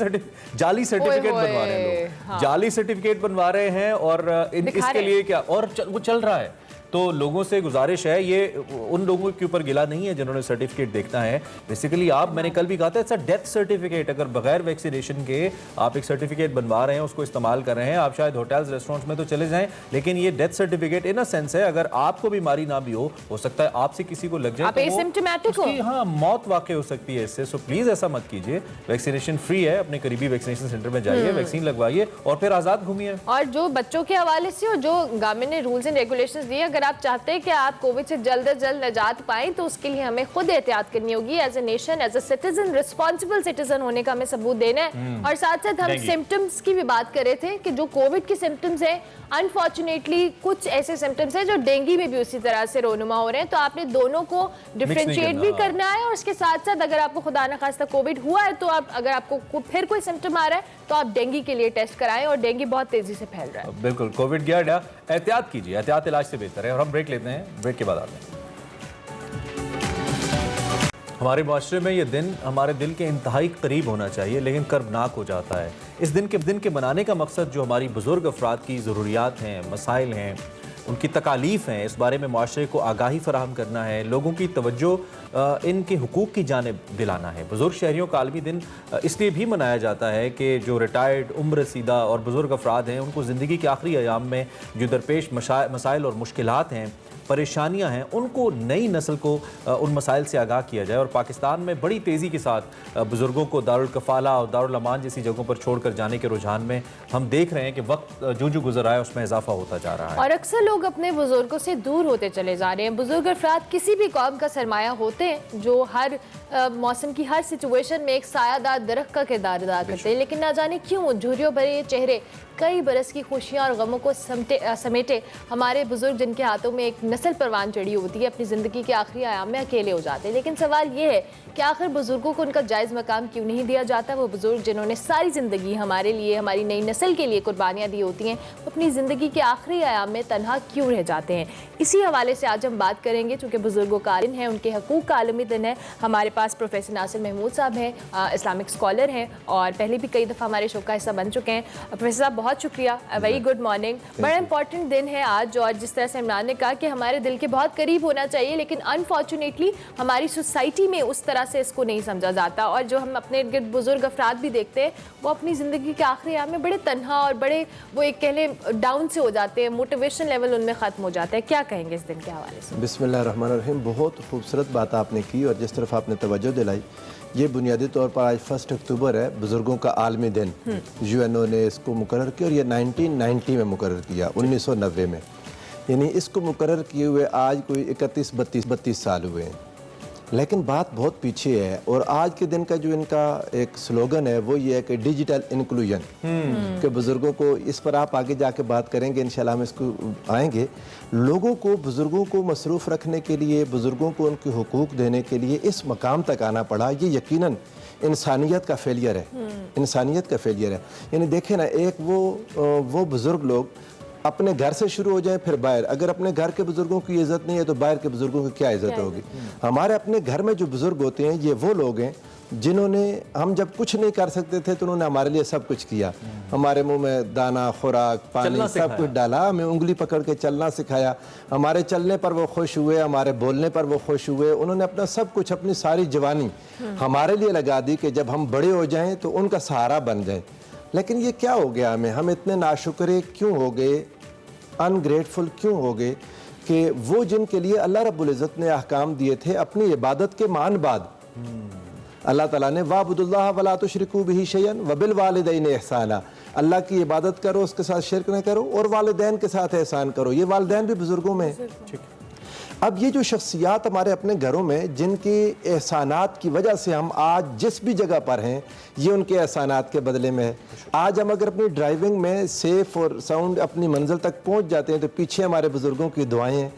सर्टिफिकेट बनवा रहे हैं लोग, जाली सर्टिफिकेट बनवा रहे हैं और इसके लिए क्या और वो चल रहा है। तो लोगों से गुजारिश है, ये उन लोगों के ऊपर गिला नहीं है जिन्होंने सर्टिफिकेट देखना है। बेसिकली आप, मैंने कल भी कहा था, इट्स अ डेथ सर्टिफिकेट। अगर बगैर वैक्सीनेशन के आप एक सर्टिफिकेट बनवा रहे हैं, उसको इस्तेमाल कर रहे हैं, आप शायद होटल्स रेस्टोरेंट्स में तो चले जाएं, लेकिन ये death certificate in a sense है, अगर आपको बीमारी ना भी हो सकता है आपसे किसी को लग जाए, आप एसिम्प्टोमेटिक हो, हाँ, मौत वाकई हो सकती है इससे। सो प्लीज ऐसा मत कीजिए। वैक्सीनेशन फ्री है, अपने करीबी वैक्सीनेशन सेंटर में जाइए, वैक्सीन लगवाइए और फिर आजाद घूमिए। और जो बच्चों के हवाले से और जो गवर्नमेंट ने रूल्स एंड रेगुलेशंस दिए, अगर आप चाहते हैं कि आप कोविड से जल्द से जल्द निजात पाएं, तो उसके लिए हमें खुद एहतियात करनी होगी। As a nation, as a citizen, responsible citizen होने का हमें सबूत देना है। और साथ साथ हम सिम्टम्स की भी बात कर रहे थे कि जो कोविड के सिम्टम्स हैं, अनफॉर्चुनेटली कुछ ऐसे सिम्टम्स हैं जो डेंगू में भी उसी तरह से रोनुमा हो रहे हैं। तो आपने दोनों को डिफरेंशिएट भी करना है, और उसके साथ साथ अगर आपको खुदा न खास्ता कोविड हुआ है, तो आप, अगर आपको फिर कोई सिम्टम आ रहा है, तो आप डेंगू के लिए टेस्ट कराएं। और डेंगू बहुत तेजी से फैल रहा है। बिल्कुल, कोविड गया, एहतियात कीजिए, एहतियात इलाज से बेहतर है। और हम ब्रेक लेते हैं, ब्रेक के बाद आते हैं। हमारे माशरे में ये दिन हमारे दिल के इंतहाई करीब होना चाहिए, लेकिन कर्बनाक हो जाता है। इस दिन के मनाने का मकसद जो हमारी बुजुर्ग अफराद की ज़रूरियात हैं, मसाइल हैं, उनकी तकालीफ हैं, इस बारे में माशरे को आगाही फराहम करना है, लोगों की तवज्जो इनके हुकूक की जानिब दिलाना है। बुजुर्ग शहरियों का आलमी दिन इसलिए भी मनाया जाता है कि जो रिटायर्ड, उम्र रसीदा और बुजुर्ग अफराद हैं, उनको ज़िंदगी के आखिरी अयाम में जो दरपेश मसाइल और मुश्किलात हैं, परेशानियां हैं, उनको नई नस्ल को उन मसाइल से आगाह किया जाए। और पाकिस्तान में बड़ी तेज़ी के साथ बुज़ुर्गों को दारुल कफ़ाला और दारुल अमान जैसी जगहों पर छोड़कर जाने के रुझान में हम देख रहे हैं कि वक्त जो गुजर रहा है उसमें इजाफा होता जा रहा है। और अक्सर लोग अपने बुजुर्गों से दूर होते चले जा रहे हैं। बुजुर्ग अफराद किसी भी कौम का सरमाया होते हैं, जो हर मौसम की हर सिचुएशन में एक सायादार दरख्त का किरदार अदा करते हैं। लेकिन ना जाने क्यों झुर्रियों भरे ये चेहरे, कई बरस की खुशियां और गमों को समेटे हमारे बुजुर्ग, जिनके हाथों में एक नस्ल परवान चढ़ी होती है, अपनी ज़िंदगी के आखिरी आयाम में अकेले हो जाते हैं। लेकिन सवाल ये है कि आखिर बुजुर्गों को उनका जायज़ मकाम क्यों नहीं दिया जाता? वो बुजुर्ग जिन्होंने सारी ज़िंदगी हमारे लिए, हमारी नई नस्ल के लिए कुर्बानियाँ दी होती हैं, वो अपनी ज़िंदगी के आखिरी आयाम में तनहा क्यों रह जाते हैं? इसी हवाले से आज हम बात करेंगे। चूँकि बुजुर्गों का दिन है, उनके हकूक़ का आलमी दिन है। हमारे पास प्रोफेसर नासिर महमूद साहब हैं, इस्लामिक स्कॉलर हैं और पहले भी कई दफ़ा हमारे शो का हिस्सा बन चुके हैं। प्रोफेसर साहब बहुत शुक्रिया, वेरी गुड मॉर्निंग। बड़ा इंपॉर्टेंट दिन है आज, और जिस तरह से इमरान ने कहा कि हमारे दिल के बहुत करीब होना चाहिए, लेकिन अनफॉर्चुनेटली हमारी सोसाइटी में उस तरह से इसको नहीं समझा जाता। और जो हम अपने इर्द बुजुर्ग अफराद भी देखते हैं, वो अपनी ज़िंदगी के आखिरी आयाम में बड़े तन्हा और बड़े, वो एक कह लें, डाउन से हो जाते हैं, मोटिवेशन लेवल उनमें ख़त्म हो जाता है। क्या कहेंगे इस दिन के हवाले से? बिस्मिल्लाहिर्रहमानिर्रहीम। बहुत खूबसूरत बात आपने की, और जिस तरफ आपने तवज्जो दिलाई, ये बुनियादी तौर पर आज 1 अक्टूबर है, बुज़ुर्गों का आलमी दिन। यूएनओ ने इसको मुकर्रर किया, और ये 1990 में मुकर्रर किया, 1990 में। यानी इसको मुकर्रर किए हुए आज कोई 31-32 साल हुए हैं। लेकिन बात बहुत पीछे है, और आज के दिन का जो इनका एक स्लोगन है वो ये है कि डिजिटल इंक्लूजन, कि बुज़ुर्गों को, इस पर आप आगे जाके बात करेंगे इंशाल्लाह, हम इसको आएंगे। लोगों को, बुज़ुर्गों को मसरूफ़ रखने के लिए, बुज़ुर्गों को उनके हुकूक देने के लिए इस मकाम तक आना पड़ा। ये यकीनन इंसानियत का फेलियर है, इंसानियत का फेलियर है। यानी देखें ना, एक वो बुज़ुर्ग लोग अपने घर से शुरू हो जाएं, फिर बाहर। अगर अपने घर के बुजुर्गों की इज्जत नहीं है, तो बाहर के बुजुर्गों की क्या इज्जत होगी? हमारे अपने घर में जो बुजुर्ग होते हैं, ये वो लोग हैं जिन्होंने, हम जब कुछ नहीं कर सकते थे तो उन्होंने हमारे लिए सब कुछ किया। हमारे मुंह में दाना, खुराक, पानी, सब कुछ डाला, हमें उंगली पकड़ के चलना सिखाया। हमारे चलने पर वो खुश हुए, हमारे बोलने पर वो खुश हुए। उन्होंने अपना सब कुछ, अपनी सारी जवानी हमारे लिए लगा दी कि जब हम बड़े हो जाएं तो उनका सहारा बन जाए। लेकिन ये क्या हो गया? हम इतने नाशुक्रे क्यों हो गए, अनग्रेटफुल क्यों हो गए कि वो जिनके लिए अल्लाह रब्बुल इज़्ज़त ने अहकाम दिए थे अपनी इबादत के मान बाद, अल्लाह ताला ने वाबुदुल्लाह वला तुशरिकू बिही शैयन व बिल वालिदैन इहसाना, अल्लाह की इबादत करो, उसके साथ शिरक न करो, और वालिदैन के साथ एहसान करो। ये वालिदैन भी बुजुर्गों में है। अब ये जो शख्सियात हमारे अपने घरों में, जिनके एहसानात की वजह से हम आज जिस भी जगह पर हैं, ये उनके एहसानात के बदले में है। आज हम अगर अपनी ड्राइविंग में सेफ और साउंड अपनी मंजिल तक पहुंच जाते हैं, तो पीछे हमारे बुजुर्गों की दुआएं हैं।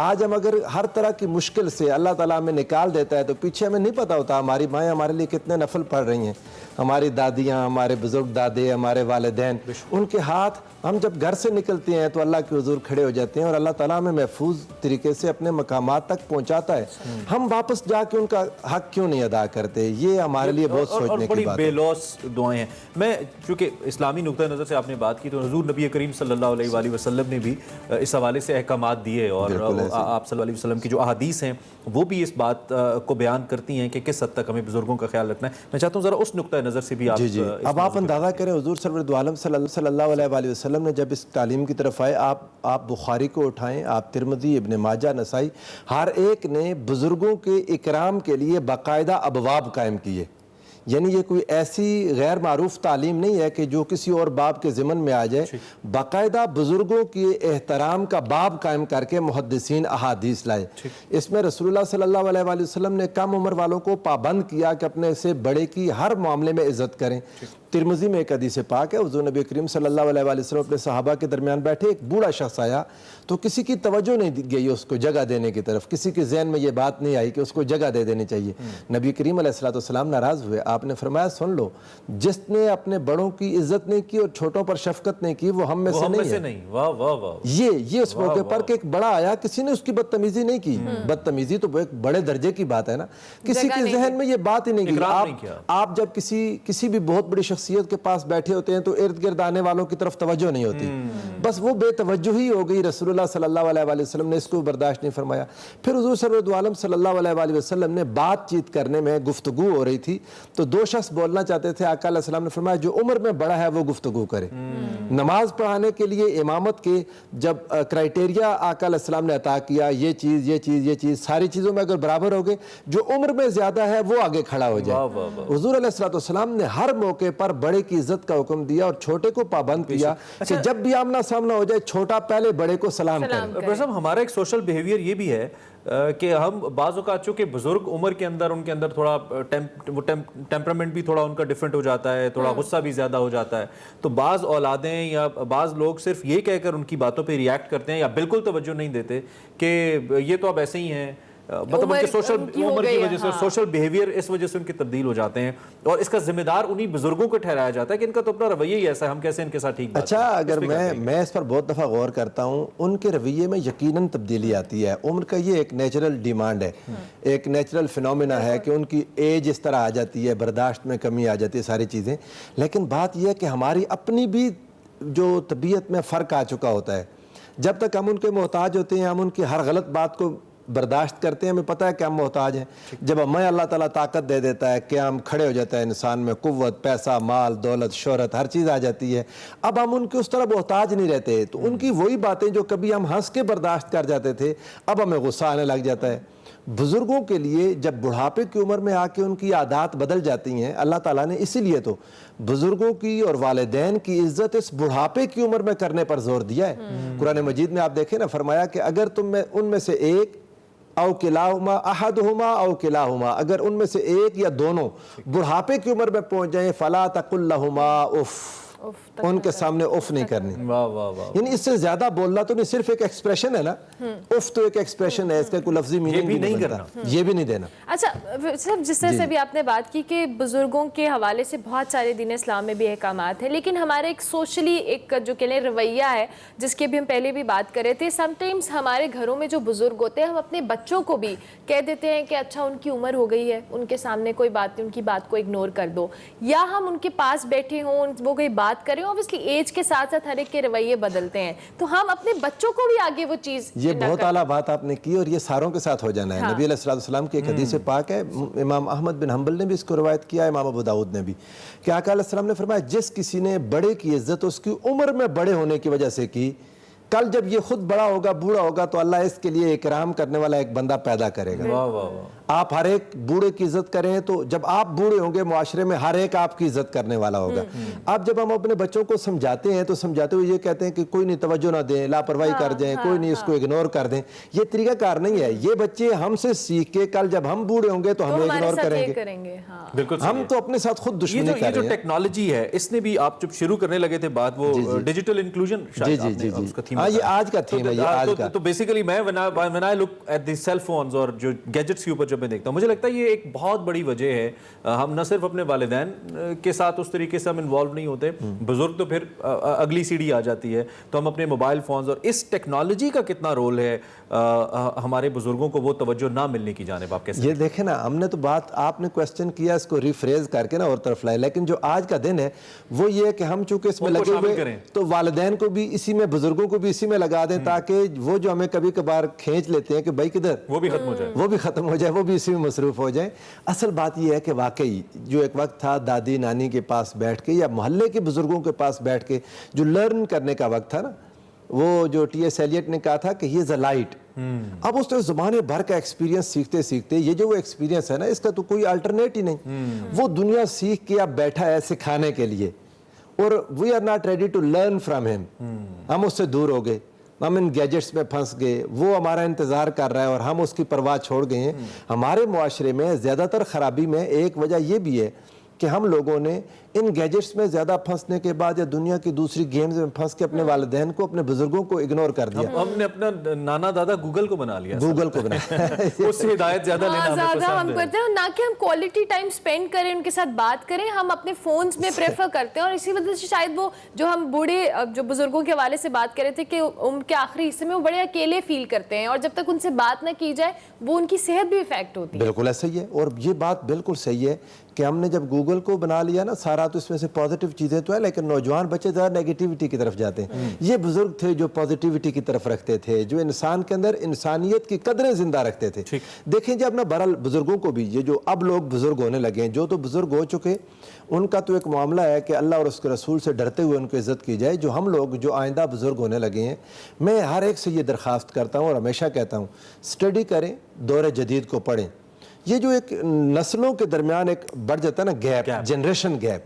آج ہم اگر ہر طرح کی مشکل سے اللہ تعالیٰ ہمیں نکال دیتا ہے تو پیچھے ہمیں نہیں پتہ ہوتا ہماری مائیں ہمارے لیے کتنے نفل پڑھ رہی ہیں، ہماری دادیاں، ہمارے بزرگ دادے، ہمارے والدین، ان کے ہاتھ ہم جب گھر سے نکلتے ہیں تو اللہ کے حضور کھڑے ہو جاتے ہیں اور اللہ تعالیٰ ہمیں محفوظ طریقے سے اپنے مقامات تک پہنچاتا ہے. ہم واپس جا کے ان کا حق کیوں نہیں ادا کرتے؟ یہ ہمارے لیے بہت سوچنے کی بات ہے. بے لوس دعائیں ہیں. میں چونکہ اسلامی نقطہ نظر سے آپ نے بات کی تو حضور نبی کریم صلی اللہ علیہ وآلہ وسلم نے بھی اس حوالے سے احکامات دیے اور آپ صلی اللہ علیہ وسلم کی جو احادیث ہیں وہ بھی اس بات کو بیان کرتی ہیں کہ کس حد تک ہمیں بزرگوں کا خیال رکھنا ہے. میں چاہتا ہوں ذرا اس نقطہ نظر سے بھی آپ جی اب آپ اندازہ کریں حضور سرور عالم صلی اللہ علیہ وآلہ وسلم نے جب اس تعلیم کی طرف آئے، آپ بخاری کو اٹھائیں، آپ ترمذی، ابن ماجہ، نسائی، ہر ایک نے بزرگوں کے اکرام کے لیے باقاعدہ ابواب قائم کیے. یعنی یہ کوئی ایسی غیر معروف تعلیم نہیں ہے کہ جو کسی اور باب کے ضمن میں آ جائے. باقاعدہ بزرگوں کے احترام کا باب قائم کر کے محدثین احادیث لائے. اس میں رسول اللہ صلی اللہ علیہ وآلہ وسلم نے کم عمر والوں کو پابند کیا کہ اپنے سے بڑے کی ہر معاملے میں عزت کریں. ترمذی میں ایک حدیث پاک ہے، حضور نبی کریم صلی اللہ علیہ وآلہ وسلم اپنے صحابہ کے درمیان بیٹھے، ایک بوڑھا شخص آیا تو کسی کی توجہ نہیں گئی اس کو جگہ دینے کی طرف، کسی کے ذہن میں یہ بات نہیں آئی کہ اس کو جگہ دے دینی چاہیے. نبی کریم علیہ السلام ناراض ہوئے. آپ نے فرمایا سن لو، جس نے اپنے بڑوں کی عزت نہیں کی اور چھوٹوں پر شفقت نہیں کی وہ ہم میں سے نہیں ہے. واہ واہ واہ. یہ اس موقع پر کہ ایک بڑا آیا، کسی نے اس کی بدتمیزی نہیں کی. بدتمیزی تو ایک بڑے درجے کی بات ہے نا، کسی کے ذہن میں یہ بات ہی نہیں کی. آپ جب کسی بھی بہت بڑی شخصیت کے پاس بیٹھے ہوتے ہیں تو ارد گرد آنے والوں کی طرف توجہ نہیں ہوتی، بس وہ بے توجہ ہی ہو گئی. رسول اللہ صلی اللہ علیہ وآلہ وسلم نے اس کو برداشت نہیں فرمایا. پھر حضور سرور عالم صلی اللہ علیہ وآلہ وسلم نے بات چیت کرنے میں گفتگو ہو رہی تھی تو دو شخص بولنا چاہتے تھے. آقا علیہ السلام نے فرمایا جو عمر میں بڑا ہے وہ گفتگو کرے. نماز پڑھانے کے لیے امامت کے جب کرائٹیریا آقا علیہ السلام نے عطا کیا، یہ چیز ساری چیزوں میں اگر برابر ہو گئے، جو عمر میں زیادہ ہے وہ آگے کھڑا ہو جائے. حضور علیہ السلام نے ہر موقع پر بڑے کی عزت کا حکم دیا اور چھوٹے کو پابند کیا کہ جب بھی آمنا سامنا ہو جائے چھوٹا پہلے بڑے کو سلام کرے. ہمارا ایک سوشل بیہیویئر یہ بھی ہے کہ ہم بعض اوقات چونکہ بزرگ عمر کے اندر ان کے اندر تھوڑا ٹیمپرامنٹ بھی تھوڑا ان کا ڈیفرنٹ ہو جاتا ہے، تھوڑا غصہ بھی زیادہ ہو جاتا ہے، تو بعض اولادیں یا بعض لوگ صرف یہ کہہ کر ان کی باتوں پہ ریئیکٹ کرتے ہیں یا بالکل توجہ نہیں دیتے کہ یہ تو اب ایسے ہی ہیں. مطلب ان کے سوشل عمر کی وجہ سے سوشل بیہیویئر اس وجہ سے ان کے تبدیل ہو جاتے ہیں اور اس کا ذمہ دار انہی بزرگوں کو ٹھہرایا جاتا ہے کہ ان کا تو اپنا رویہ ہی ایسا ہے، ہم کیسے ان کے ساتھ ٹھیک بات. اچھا اگر میں اس پر بہت دفعہ غور کرتا ہوں، ان کے رویے میں یقیناً تبدیلی آتی ہے. عمر کا یہ ایک نیچرل ڈیمانڈ ہے، ایک نیچرل فینومینا ہے کہ ان کی ایج اس طرح آ جاتی ہے، برداشت میں کمی آ جاتی ہے، ساری چیزیں. لیکن بات یہ ہے کہ ہماری اپنی بھی جو طبیعت میں فرق آ چکا ہوتا ہے. جب تک ہم ان کے محتاج ہوتے ہیں، ہم ان کی ہر غلط بات کو برداشت کرتے ہیں، ہمیں پتہ ہے کہ ہم محتاج ہیں. جب ہمیں اللہ تعالیٰ طاقت دے دیتا ہے، قیام کھڑے ہو جاتا ہے انسان میں، قوت، پیسہ، مال، دولت، شہرت، ہر چیز آ جاتی ہے، اب ہم ان کے اس طرح محتاج نہیں رہتے. تو ان کی وہی باتیں جو کبھی ہم ہنس کے برداشت کر جاتے تھے اب ہمیں غصہ آنے لگ جاتا ہے. بزرگوں کے لیے جب بڑھاپے کی عمر میں آ کے ان کی عادات بدل جاتی ہیں، اللہ تعالیٰ نے اسی لیے تو بزرگوں کی اور والدین کی عزت اس بڑھاپے کی عمر میں کرنے پر زور دیا ہے. قرآن مجید میں آپ دیکھیں نا، فرمایا کہ اگر تم میں ان میں سے ایک او کلاہما احدہما او کلاہما، اگر ان میں سے ایک یا دونوں بڑھاپے کی عمر میں پہنچ جائیں فلا تقل لہما اف، ان کے سامنے اف نہیں کرنی. یعنی اس سے زیادہ بولنا تو نہیں، صرف ایک ایکسپریشن ہے نا، اف تو ایک ایکسپریشن ہے، اس کا کوئی لفظی میننگ بھی نہیں کرنا، یہ بھی نہیں دینا. اچھا صاحب، جس طرح سے بھی آپ نے بات کی کہ بزرگوں کے حوالے سے بہت سارے دین اسلام میں بھی احکامات ہیں، لیکن ہمارا ایک سوشلی ایک جو کہ رویہ ہے جس کی بھی ہم پہلے بھی بات کر رہے تھے. سم ٹائمز ہمارے گھروں میں جو بزرگ ہوتے ہیں ہم اپنے بچوں کو بھی کہہ دیتے ہیں کہ اچھا ان کی عمر ہو گئی ہے، ان کے سامنے کوئی بات نہیں، ان کی بات کو اگنور کر دو، یا ہم ان کے پاس بیٹھے ہوں وہ کوئی بات کریں. اوبویسلی ایج کے ساتھ ساتھ ہر ایک کے رویے بدلتے ہیں، تو ہم اپنے بچوں کو بھی آگے وہ چیز. یہ بہت اعلیٰ بات آپ نے کی اور یہ ساروں کے ساتھ ہو جانا ہے. نبی علیہ السلام کی ایک حدیث پاک ہے، امام احمد بن حنبل نے بھی اس کو روایت کیا، امام ابو داؤد نے بھی، کہ آقا علیہ السلام نے فرمایا جس کسی نے بڑے کی عزت اس کی عمر میں بڑے ہونے کی وجہ سے کی، کل جب یہ خود بڑا ہوگا، بوڑھا ہوگا، تو اللہ اس کے لیے اکرام کرنے والا ایک بندہ پیدا کرے گا. आप हर एक बूढ़े की इज्जत करें तो जब आप बूढ़े होंगे मुआशरे में हर एक आपकी इज्जत करने वाला होगा। अब जब हम अपने बच्चों को समझाते हैं तो समझाते हुए ये कहते हैं कि कोई नहीं, तवज्जो ना दें, लापरवाही कर दें, कोई नहीं, इसको इग्नोर कर दें, ये तरीका कार नहीं है। ये बच्चे हमसे सीख के कल जब हम बूढ़े होंगे तो हमें इग्नोर करेंगे। बिल्कुल हम तो अपने साथ खुद दुश्मनी कर रहे हैं। ये जो टेक्नोलॉजी है, इसने भी, आप जब शुरू करने लगे थे बात, वो डिजिटल इंक्लूजन, जी, हाँ, ये आज का थीम है, ये आज का। तो बेसिकली मैं when I look at the cell phones और जो गैजेट्स के ऊपर जब मैं देखता हूँ, मुझे लगता है ये एक बहुत बड़ी वजह है। हम न सिर्फ अपने वालिदैन के साथ उस तरीके से हम इन्वॉल्व नहीं होते, बुजुर्ग तो फिर अगली सीढ़ी आ जाती है, तो हम अपने मोबाइल फोन्स, और इस टेक्नोलॉजी का कितना रोल है हमारे बुजुर्गों को वो तवज्जो ना मिलने की जानिब, आप कैसे? ये देखें ना, हमने तो बात, आपने क्वेश्चन किया, इसको रिफ्रेज करके ना और तरफ लाए, लेकिन जो आज का दिन है वो ये है कि हम चूंकि इसमें लगे हुए तो वालिदैन को भी इसी में, बुजुर्गों को भी इसी में लगा दें, ताकि वो जो हमें कभी कभार खींच लेते हैं कि भाई किधर, वो भी खत्म हो जाए, वो भी खत्म हो जाए, वो भी इसी में मसरूफ हो जाए। असल बात यह है कि वाकई जो एक वक्त था दादी नानी के पास बैठ के या मोहल्ले के बुजुर्गों के पास बैठ के जो लर्न करने का वक्त था ना, वो जो टी.एस. एलियट ने कहा था कि ही इज अ लाइट। अब उस तो ज़माने भर का एक्सपीरियंस सीखते सीखते ये जो वो एक्सपीरियंस है ना, इसका तो कोई अल्टरनेट ही नहीं। वो दुनिया सीख के अब बैठा है सिखाने के लिए, और we are not ready to learn from him. हम उससे दूर हो गए, हम इन गैजेट्स में फंस गए, वो हमारा इंतज़ार कर रहा है और हम उसकी परवाह छोड़ गए हैं। हमारे मुआशरे में ज़्यादातर ख़राबी में एक वजह यह भी है कि हम लोगों ने इन गैजेट्स में ज़्यादा फंसने के बाद या दुनिया की दूसरी गेम्स में फंस के अपने वालिदैन को, अपने बुजुर्गों को इग्नोर कर दिया। हमने अपना नाना दादा गूगल को बना लिया, गूगल को बनाया। उससे हिदायत ज़्यादा लेना हमें ज़्यादा हम पसंद है। करते हैं, ना कि हम क्वालिटी टाइम स्पेंड करें, उनके साथ बात करें, हम अपने फोन्स में प्रेफर करते हैं। और इसी वजह से शायद वो जो हम बूढ़े जो बुजुर्गों के हवाले से बात कर रहे थे कि उनके आखिरी हिस्से में वो बड़े अकेले फील करते हैं, और जब तक उनसे बात ना की जाए वो उनकी सेहत भी इफेक्ट होती है। बिल्कुल ऐसा ही है, और ये बात बिल्कुल सही है कि हमने जब गूगल को बना लिया ना, सारा तो इसमें से पॉजिटिव चीज़ें तो है, लेकिन नौजवान बच्चे ज़्यादा नेगेटिविटी की तरफ जाते हैं। ये बुजुर्ग थे जो पॉजिटिविटी की तरफ रखते थे, जो इंसान के अंदर इंसानियत की कदरें जिंदा रखते थे। देखें जब ना बहरहाल बुजुर्गों को भी, ये जो अब लोग बुजुर्ग होने लगे हैं, जो तो बुजुर्ग हो चुके, उनका तो एक मामला है कि अल्लाह और उसके रसूल से डरते हुए उनको इज़्ज़त की जाए। जो हम लोग जो आइंदा बुजुर्ग होने लगे हैं, मैं हर एक से ये दरख्वास्त करता हूँ और हमेशा कहता हूँ, स्टडी करें, दौर जदीद को पढ़ें। ये जो एक नस्लों के दरमियान एक बढ़ जाता है ना गैप, जनरेशन गैप,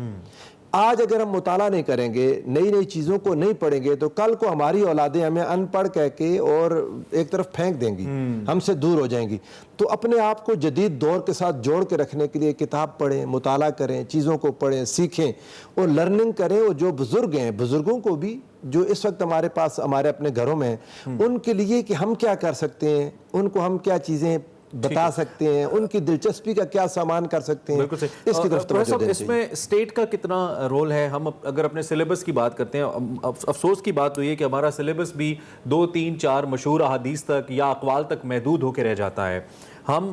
आज अगर हम मुताला नहीं करेंगे, नई नई चीज़ों को नहीं पढ़ेंगे, तो कल को हमारी औलादें हमें अनपढ़ कह के और एक तरफ फेंक देंगी, हमसे दूर हो जाएंगी। तो अपने आप को जदीद दौर के साथ जोड़ के रखने के लिए किताब पढ़ें, मुताला करें, चीज़ों को पढ़ें, सीखें और लर्निंग करें। और जो बुज़ुर्ग हैं, बुज़ुर्गों को भी जो इस वक्त हमारे पास हमारे अपने घरों में हैं, उनके लिए कि हम क्या कर सकते हैं, उनको हम क्या चीज़ें बता सकते हैं, उनकी दिलचस्पी का क्या सामान कर सकते हैं, इसकी तरफ तवज्जो देनी चाहिए। इसमें स्टेट का कितना रोल है? हम अगर अपने सिलेबस की बात करते हैं, अफसोस की बात तो ये कि हमारा सिलेबस भी 2, 3, 4 मशहूर अहादीस तक या अक़वाल तक महदूद होकर रह जाता है। हम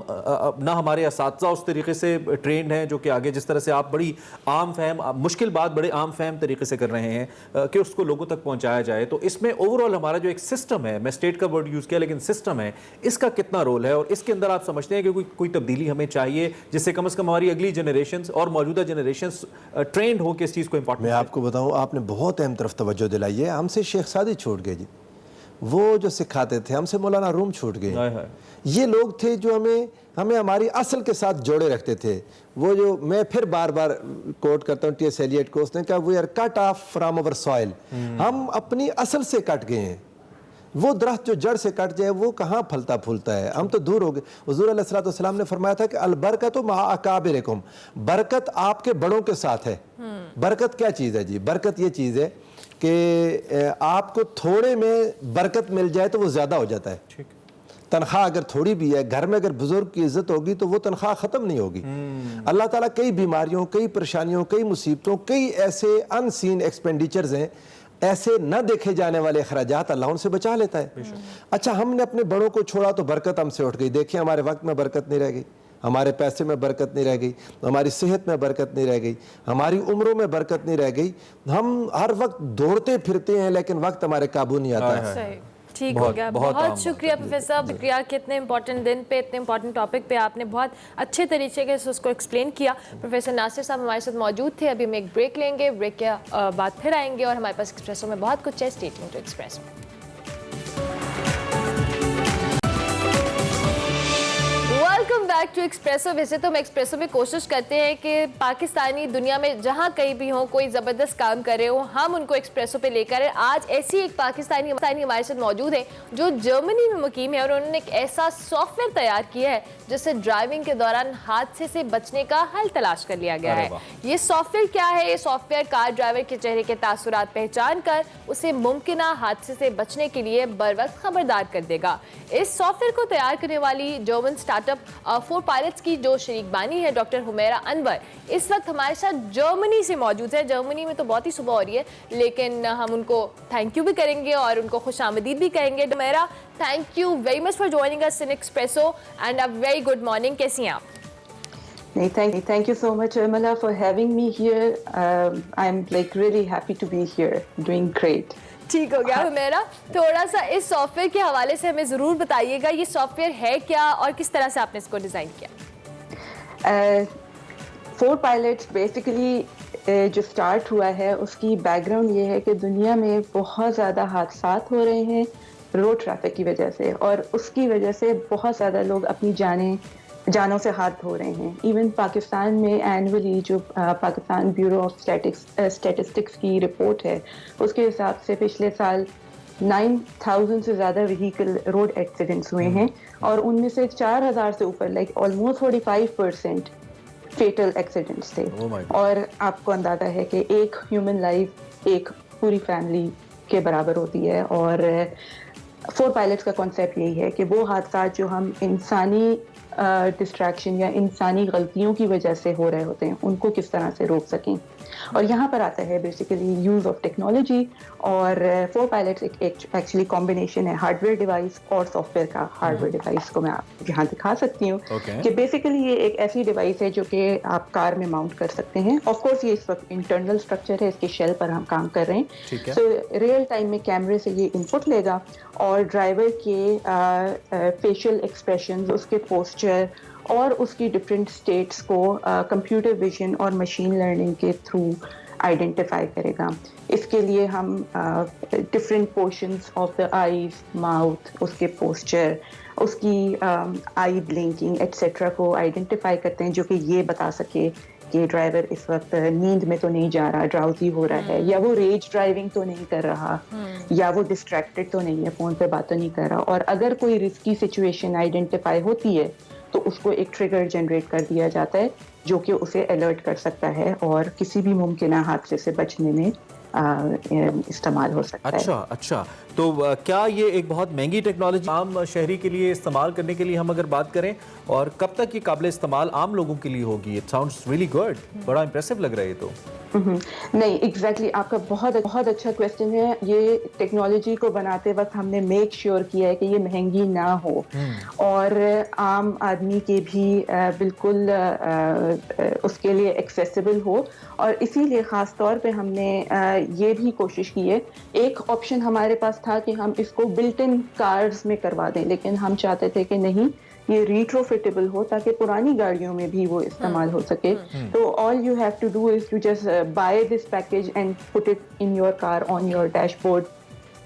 ना हमारे असातिज़ा उस तरीके से ट्रेंड हैं जो कि आगे जिस तरह से आप बड़ी आम फहम, मुश्किल बात बड़े आम फहम तरीके से कर रहे हैं कि उसको लोगों तक पहुंचाया जाए। तो इसमें ओवरऑल हमारा जो एक सिस्टम है, मैं स्टेट का वर्ड यूज़ किया लेकिन सिस्टम है, इसका कितना रोल है? और इसके अंदर आप समझते हैं कि कोई तब्दीली हमें चाहिए जिससे कम से कम हमारी अगली जनरेशन और मौजूदा जनरेशन ट्रेंड हो के इस चीज़ को इम्पोर्टेंट? मैं आपको बताऊँ, आपने बहुत अहम तरफ तवज्जो दिलाई है। हमसे शेख सादी छूट गए जी, वो जो सिखाते थे, हमसे मौलाना रूम छूट गए। ये लोग थे जो हमें हमारी असल के साथ जोड़े रखते थे। वो जो मैं फिर बार बार कोट करता हूँ टी.एस. एलियट को, उसने कहा we are cut off from our soil. हम अपनी असल से कट गए हैं। वो दरख्त जो जड़ से कट जाए वो कहाँ फलता फूलता है, हम तो दूर हो गए। हुज़ूर अलैहिस्सलाम ने फरमाया था कि अलबरकत मआ अकाबिरिकुम, बरकत आपके बड़ों के साथ है। बरकत क्या चीज़ है जी? बरकत ये चीज़ है कि आपको थोड़े में बरकत मिल जाए तो वो ज़्यादा हो जाता है। तनख्वाह अगर थोड़ी भी है, घर में अगर बुजुर्ग की इज्जत होगी तो वो तनख्वाह ख़त्म नहीं होगी। अल्लाह ताला कई बीमारियों, कई परेशानियों, कई मुसीबतों, कई ऐसे अनसीन एक्सपेंडिचर्स हैं, ऐसे न देखे जाने वाले अखराजात, अल्लाह उनसे बचा लेता है। अच्छा, हमने अपने बड़ों को छोड़ा तो बरकत हमसे उठ गई। देखिए हमारे वक्त में बरकत नहीं रह गई, हमारे पैसे में बरकत नहीं रह गई, हमारी सेहत में बरकत नहीं रह गई, हमारी उम्रों में बरकत नहीं रह गई। हम हर वक्त दौड़ते फिरते हैं लेकिन वक्त हमारे काबू नहीं आता है। ठीक हो गया। बहुत शुक्रिया प्रोफेसर साहब, शुक्रिया कि इतने इंपॉर्टेंट दिन पे, इतने इंपॉर्टेंट टॉपिक पे आपने बहुत अच्छे तरीके से उसको एक्सप्लेन किया। प्रोफेसर नासिर साहब हमारे साथ मौजूद थे। अभी हम एक ब्रेक लेंगे, ब्रेक के बाद फिर आएंगे और हमारे पास एक्सप्रेसो में बहुत कुछ है। Stay tuned to Express. Welcome back back to Expresso. वैसे तो हम एक्सप्रेसो में कोशिश करते हैं कि पाकिस्तानी दुनिया में जहाँ कहीं भी हो, कोई ज़बरदस्त काम कर रहे हो, हम उनको एक्सप्रेसो पे लेकर आए। आज ऐसी एक पाकिस्तानी हमारे साथ मौजूद है जो जर्मनी में मुकीम है और उन्होंने एक ऐसा सॉफ्टवेयर तैयार किया है जिससे ड्राइविंग के दौरान हादसे से बचने का हल तलाश कर लिया गया है। ये सॉफ्टवेयर क्या है? ये सॉफ्टवेयर कार ड्राइवर के चेहरे के तासुरात पहचान कर उसे मुमकिना हादसे से बचने के लिए बर वक्त खबरदार कर देगा। इस सॉफ्टवेयर को तैयार करने वाली जर्मन स्टार्टअप 4 पायलट्स की जो शरीक बानी है डॉक्टर हुमैरा अनवर, इस वक्त हमारे साथ जर्मनी से मौजूद है। जर्मनी में तो बहुत ही सुबह हो रही है, लेकिन हम उनको थैंक यू भी करेंगे और उनको खुशामदीद भी कहेंगे। Humaira, thank you very much for joining us in espresso and a very good morning. कैसी हैं आप? Thank you so much, Urmila, for having me here. I'm like really happy to be here, doing great. ठीक हो गया हुमैरा, थोड़ा सा इस software के हवाले से हमें ज़रूर बताइएगा। ये सॉफ्टवेयर है क्या और किस तरह से आपने इसको डिज़ाइन किया? 4 पायलट्स बेसिकली जो स्टार्ट हुआ है उसकी बैकग्राउंड ये है कि दुनिया में बहुत ज़्यादा हादसा हो रहे हैं रोड ट्रैफिक की वजह से, और उसकी वजह से बहुत ज़्यादा लोग अपनी जानों से हाथ धो रहे हैं। इवन पाकिस्तान में एनुअली जो पाकिस्तान ब्यूरो ऑफ स्टैटिस्टिक्स की रिपोर्ट है उसके हिसाब से पिछले साल 9,000 से ज़्यादा व्हीकल रोड एक्सीडेंट्स हुए हैं और उनमें से 4,000 से ऊपर लाइक ऑलमोस्ट 45% फेटल एक्सीडेंट्स थे। और आपको अंदाज़ा है कि एक ह्यूमन लाइफ एक पूरी फैमिली के बराबर होती है। और 4 पायलट्स का कॉन्सेप्ट यही है कि वो हादसा जो हम इंसानी डिस्ट्रैक्शन या इंसानी गलतियों की वजह से हो रहे होते हैं उनको किस तरह से रोक सकें। और यहाँ पर आता है बेसिकली यूज़ ऑफ टेक्नोलॉजी। और 4 पायलट्स एक एक्चुअली कॉम्बिनेशन है हार्डवेयर डिवाइस और सॉफ्टवेयर का। हार्डवेयर डिवाइस को मैं आप यहाँ दिखा सकती हूँ कि बेसिकली ये एक ऐसी डिवाइस है जो कि आप कार में माउंट कर सकते हैं। ऑफ कोर्स ये इस वक्त इंटरनल स्ट्रक्चर है, इसके शेल पर हम काम कर रहे हैं। सो रियल टाइम में कैमरे से ये इनपुट लेगा और ड्राइवर के फेशियल एक्सप्रेशंस, उसके पोस्चर और उसकी डिफरेंट स्टेट्स को कंप्यूटर विजन और मशीन लर्निंग के थ्रू आइडेंटिफाई करेगा। इसके लिए हम different portions of the eyes, mouth, उसके पोस्चर, उसकी आई ब्लिंकिंग एट्सेट्रा को आइडेंटिफाई करते हैं जो कि ये बता सके कि ड्राइवर इस वक्त नींद में तो नहीं जा रहा, ड्राउजी हो रहा है, या वो रेज ड्राइविंग तो नहीं कर रहा, या वो डिस्ट्रैक्टेड तो नहीं है, फ़ोन पे बात तो नहीं कर रहा। और अगर कोई रिस्की सिचुएशन आइडेंटिफाई होती है तो उसको एक ट्रिगर जनरेट कर दिया जाता है जो कि उसे अलर्ट कर सकता है और किसी भी मुमकिन हादसे से बचने में इस्तेमाल हो सकता है। अच्छा, तो क्या ये एक बहुत महंगी टेक्नोलॉजी आम शहरी के लिए इस्तेमाल करने के लिए हम अगर बात करें, और कब तक ये काबिल इस्तेमाल आम लोगों के लिए होगी? इट साउंड्स रियली गुड, बड़ा इंप्रेसिव लग रहा है ये तो। नहीं, एग्जैक्टली आपका बहुत अच्छा क्वेश्चन है। ये टेक्नोलॉजी को बनाते वक्त हमने मेक श्योर किया है कि ये महंगी ना हो और आम आदमी के भी बिल्कुल उसके लिए एक्सेसिबल हो। और इसीलिए ख़ास तौर पे हमने ये भी कोशिश की है। एक ऑप्शन हमारे पास था कि हम इसको बिल्ट इन कार्स में करवा दें, लेकिन हम चाहते थे कि नहीं, ये रिट्रोफिटेबल हो ताकि पुरानी गाड़ियों में भी वो इस्तेमाल हो सके। तो all you have to do is to just buy this package and put it in your car on your dashboard,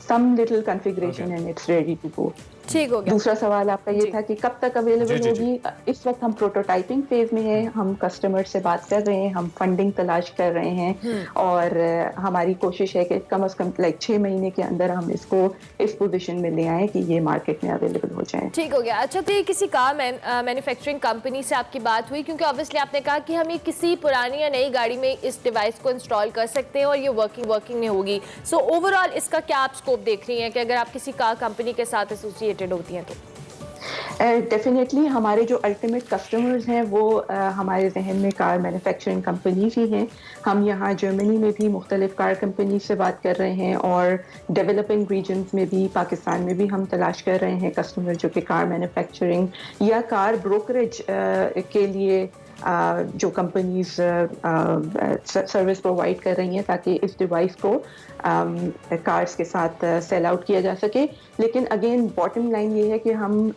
some little configuration and it's ready to go. ठीक हो गया। दूसरा सवाल आपका ये था कि कब तक अवेलेबल होगी। इस वक्त हम प्रोटोटाइपिंग फेज में हैं, हम कस्टमर से बात कर रहे हैं, हम फंडिंग तलाश कर रहे हैं और हमारी कोशिश है कि कम से कम 6 महीने के अंदर हम इसको इस पोजीशन में ले आएं कि ये मार्केट में अवेलेबल हो जाए। ठीक हो गया। अच्छा, तो ये किसी कार मैन्युफैक्चरिंग कंपनी से आपकी बात हुई? क्योंकि ऑब्वियसली आपने कहा कि हम ये किसी पुरानी या नई गाड़ी में इस डिवाइस को इंस्टॉल कर सकते हैं और ये वर्किंग में होगी। सो ओवरऑल इसका क्या आप स्कोप देख रही हैं कि अगर आप किसी कार कंपनी के साथ एसोसिएटेड होती हैं तो? डेफिनेटली हमारे जो अल्टीमेट कस्टमर्स हैं वो हमारे जहन में कार मैन्युफैक्चरिंग कंपनीज ही हैं। हम यहाँ जर्मनी में भी मुख्तलिफ कार कंपनी से बात कर रहे हैं और डेवलपिंग रीजन्स में भी, पाकिस्तान में भी हम तलाश कर रहे हैं कस्टमर जो कि कार मैन्युफैक्चरिंग या कार ब्रोकरेज के लिए जो कंपनीज सर्विस प्रोवाइड कर रही हैं ताकि इस डिवाइस को कार्स के साथ सेल आउट किया जा सके। लेकिन अगेन बॉटम लाइन ये है कि हम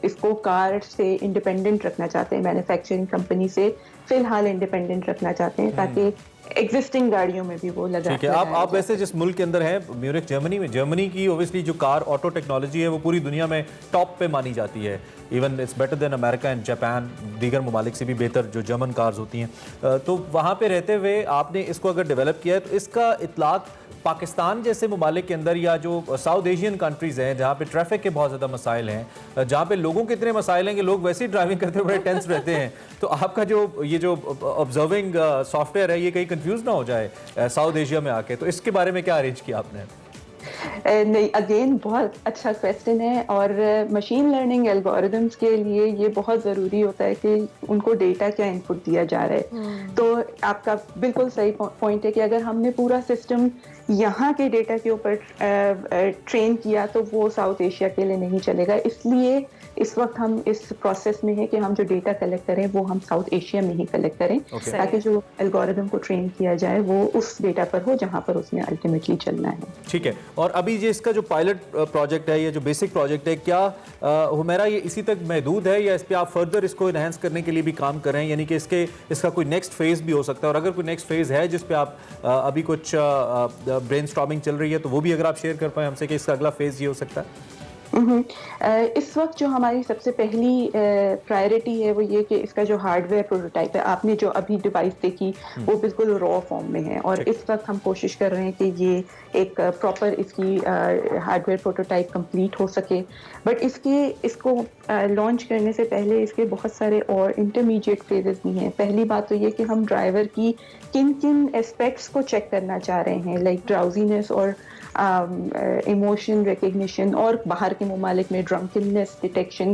इसको कार से इंडिपेंडेंट रखना चाहते हैं, मैन्युफैक्चरिंग कंपनी से, फिलहाल इंडिपेंडेंट रखना चाहते हैं ताकि एग्जिस्टिंग गाड़ियों में भी वो लगा। ठीक है, आप वैसे जिस मुल्क के अंदर हैं, म्यूनिख जर्मनी में, जर्मनी की ओबियसली जो कार ऑटो टेक्नोलॉजी है वो पूरी दुनिया में टॉप पे मानी जाती है। Even it's better than America and Japan, दीगर ममालिक से भी बेहतर जो जर्मन कार्स होती हैं। तो वहाँ पे रहते हुए आपने इसको अगर डेवलप किया है तो इसका इतलाक पाकिस्तान जैसे ममालिक के अंदर या जो साउथ एशियन कंट्रीज़ हैं जहाँ पे ट्रैफिक के बहुत ज़्यादा मसाइल हैं, जहाँ पे लोगों के इतने मसाइल हैं कि लोग वैसे ही ड्राइविंग करते हुए बड़े टेंस रहते हैं, तो आपका जो ऑब्जर्विंग सॉफ्टवेयर है ये कहीं कंफ्यूज ना हो जाए साउथ एशिया में आके, तो इसके बारे में क्या अरेंज किया आपने? नहीं, अगेन बहुत अच्छा क्वेश्चन है और मशीन लर्निंग एल्गोरिदम्स के लिए ये बहुत ज़रूरी होता है कि उनको डेटा क्या इनपुट दिया जा रहा है। तो आपका बिल्कुल सही पॉइंट है कि अगर हमने पूरा सिस्टम यहाँ के डेटा के ऊपर ट्रेन किया तो वो साउथ एशिया के लिए नहीं चलेगा। इसलिए इस वक्त हम इस प्रोसेस में है कि हम जो डेटा कलेक्ट करें वो हम साउथ एशिया में ही कलेक्ट करें, ताकि जो एल्गोरिदम को ट्रेन किया जाए वो उस डेटा पर हो जहाँ पर उसने अल्टीमेटली चलना है। ठीक है, और अभी ये इसका जो पायलट प्रोजेक्ट है, ये जो बेसिक प्रोजेक्ट है, क्या हुमैरा ये इसी तक महदूद है या इस पे आप फर्दर इसको इनहेंस करने के लिए भी काम कर रहे हैं, यानी कि इसका कोई नेक्स्ट फेज भी हो सकता है? और अगर कोई नेक्स्ट फेज है जिस पे आप अभी कुछ ब्रेनस्टॉर्मिंग चल रही है तो वो भी अगर आप शेयर कर पाए हमसे कि इसका अगला फेज ये हो सकता है? इस वक्त जो हमारी सबसे पहली प्रायोरिटी है वो ये कि इसका जो हार्डवेयर प्रोटोटाइप है, आपने जो अभी डिवाइस देखी वो बिल्कुल रॉ फॉर्म में है और इस वक्त हम कोशिश कर रहे हैं कि ये एक प्रॉपर इसकी हार्डवेयर प्रोटोटाइप कंप्लीट हो सके। बट इसको लॉन्च करने से पहले इसके बहुत सारे और इंटरमीडिएट फेजेस भी हैं। पहली बात तो ये कि हम ड्राइवर की किन किन एस्पेक्ट्स को चेक करना चाह रहे हैं, लाइक ड्राउजीनेस और इमोशन रिकग्निशन और बाहर के ममालिक में ड्रंकननेस डिटेक्शन,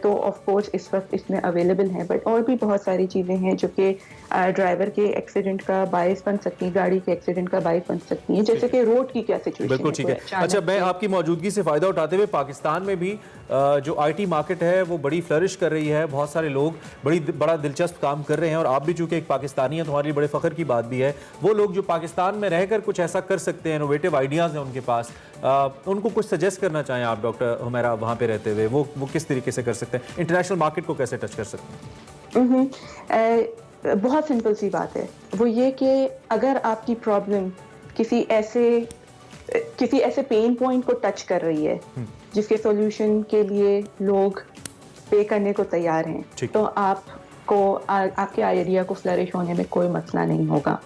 तो ऑफ कोर्स इस वक्त इसमें अवेलेबल हैं। बट और भी बहुत सारी चीज़ें हैं जो कि ड्राइवर के एक्सीडेंट का बायस बन सकती हैं, गाड़ी के एक्सीडेंट का बायस बन सकती हैं, जैसे कि रोड की क्या सिचुएशन है। बिल्कुल ठीक है। अच्छा, मैं आपकी मौजूदगी से फ़ायदा उठाते हुए पाकिस्तान में भी जो IT मार्केट है वो बड़ी फ्लरिश कर रही है, बहुत सारे लोग बड़ा दिलचस्प काम कर रहे हैं और आप भी चूँकि एक पाकिस्तानी हैं तो हमारे लिए बड़े फ़ख्र की बात भी है। वो लोग जो पाकिस्तान में रहकर कुछ ऐसा कर सकते हैं, इनोवेटिव आइडियाज़ हैं उनके पास, उनको कुछ सजेस्ट करना चाहें आप डॉक्टर हुमैरा वहाँ पे रहते हुए, वो किस तरीके से कर सकते हैं, इंटरनेशनल मार्केट को कैसे टच कर सकते हैं? बहुत सिंपल सी बात है, वो ये कि अगर आपकी प्रॉब्लम किसी ऐसे पेन पॉइंट को टच कर रही है जिसके सॉल्यूशन के लिए लोग पे करने को तैयार हैं, तो आपके आइडिया को फ्लरिश होने में कोई मसला नहीं होगा।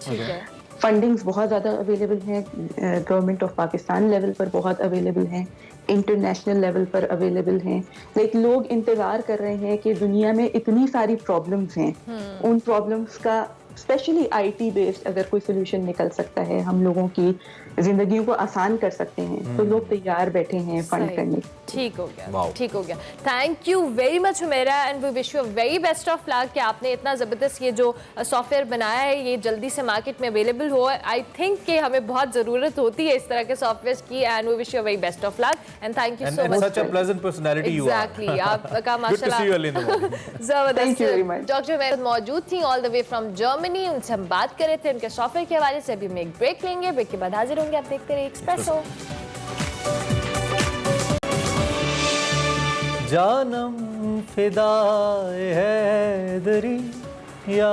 फंडिंग्स बहुत ज़्यादा अवेलेबल हैं, गवर्नमेंट ऑफ पाकिस्तान लेवल पर बहुत अवेलेबल हैं, इंटरनेशनल लेवल पर अवेलेबल हैं। लेकिन लोग इंतज़ार कर रहे हैं कि दुनिया में इतनी सारी प्रॉब्लम्स हैं, उन प्रॉब्लम्स का स्पेशली IT बेस्ड अगर कोई सोल्यूशन निकल सकता है, हम लोगों की जिंदगियों को आसान कर सकते हैं, तो लोग तैयार बैठे हैं फंड करने। ठीक हो गया, ठीक हो गया। Thank you very much Humaira and we wish you very best of luck कि आपने इतना ज़बरदस्त ये जो सॉफ्टवेयर बनाया है ये जल्दी से मार्केट में अवेलेबल हो। आई थिंक कि हमें बहुत ज़रूरत होती है इस तरह के सॉफ्टवेयर की and we wish you very best of luck and thank you so much. Such a pleasant personality you are. Exactly, आपका माशाल्लाह जबरदस्त। डॉक्टर हुमैरा मौजूद थी all the way from Germany, उनसे हम बात कर रहे थे उनके सॉफ्टवेयर के हवाले से। अभी हम एक ब्रेक लेंगे, ब्रेक के बाद हाजिर होंगे। आप देखते रहिए एक्सप्रेसो। जानम फिदाए हैदरी या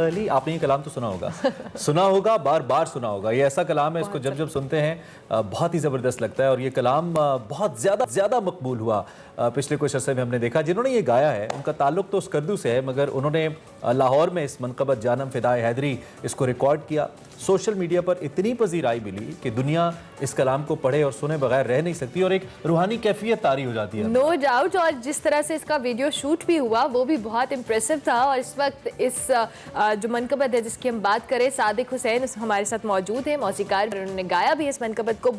अली, आपने ये कलाम तो सुना होगा बार बार सुना होगा। ये ऐसा कलाम है, इसको जब सुनते हैं बहुत ही ज़बरदस्त लगता है और ये कलाम बहुत ज़्यादा मकबूल हुआ पिछले कुछ अर्से में। हमने देखा जिन्होंने ये गाया है उनका ताल्लुक तो उस्कर्दू से है, मगर उन्होंने लाहौर में इस मनक़बत जानम फिदाए हैदरी इसको रिकॉर्ड किया। सोशल मीडिया पर इतनी पजीराई मिली कि दुनिया इस कलाम को पढ़े और सुने बगैर रह नहीं सकती और एक रूहानी कैफियत तारी हो जाती है। नो डाउट, और जिस तरह से इसका वीडियो शूट भी हुआ वो भी बहुत इम्प्रेसिव था। और इस वक्त इस जो मनक़बत है जिसकी हम बात करें, सादिक हुसैन हमारे साथ मौजूद है, मौसीकार, उन्होंने गाया भी इस मनक़बत को।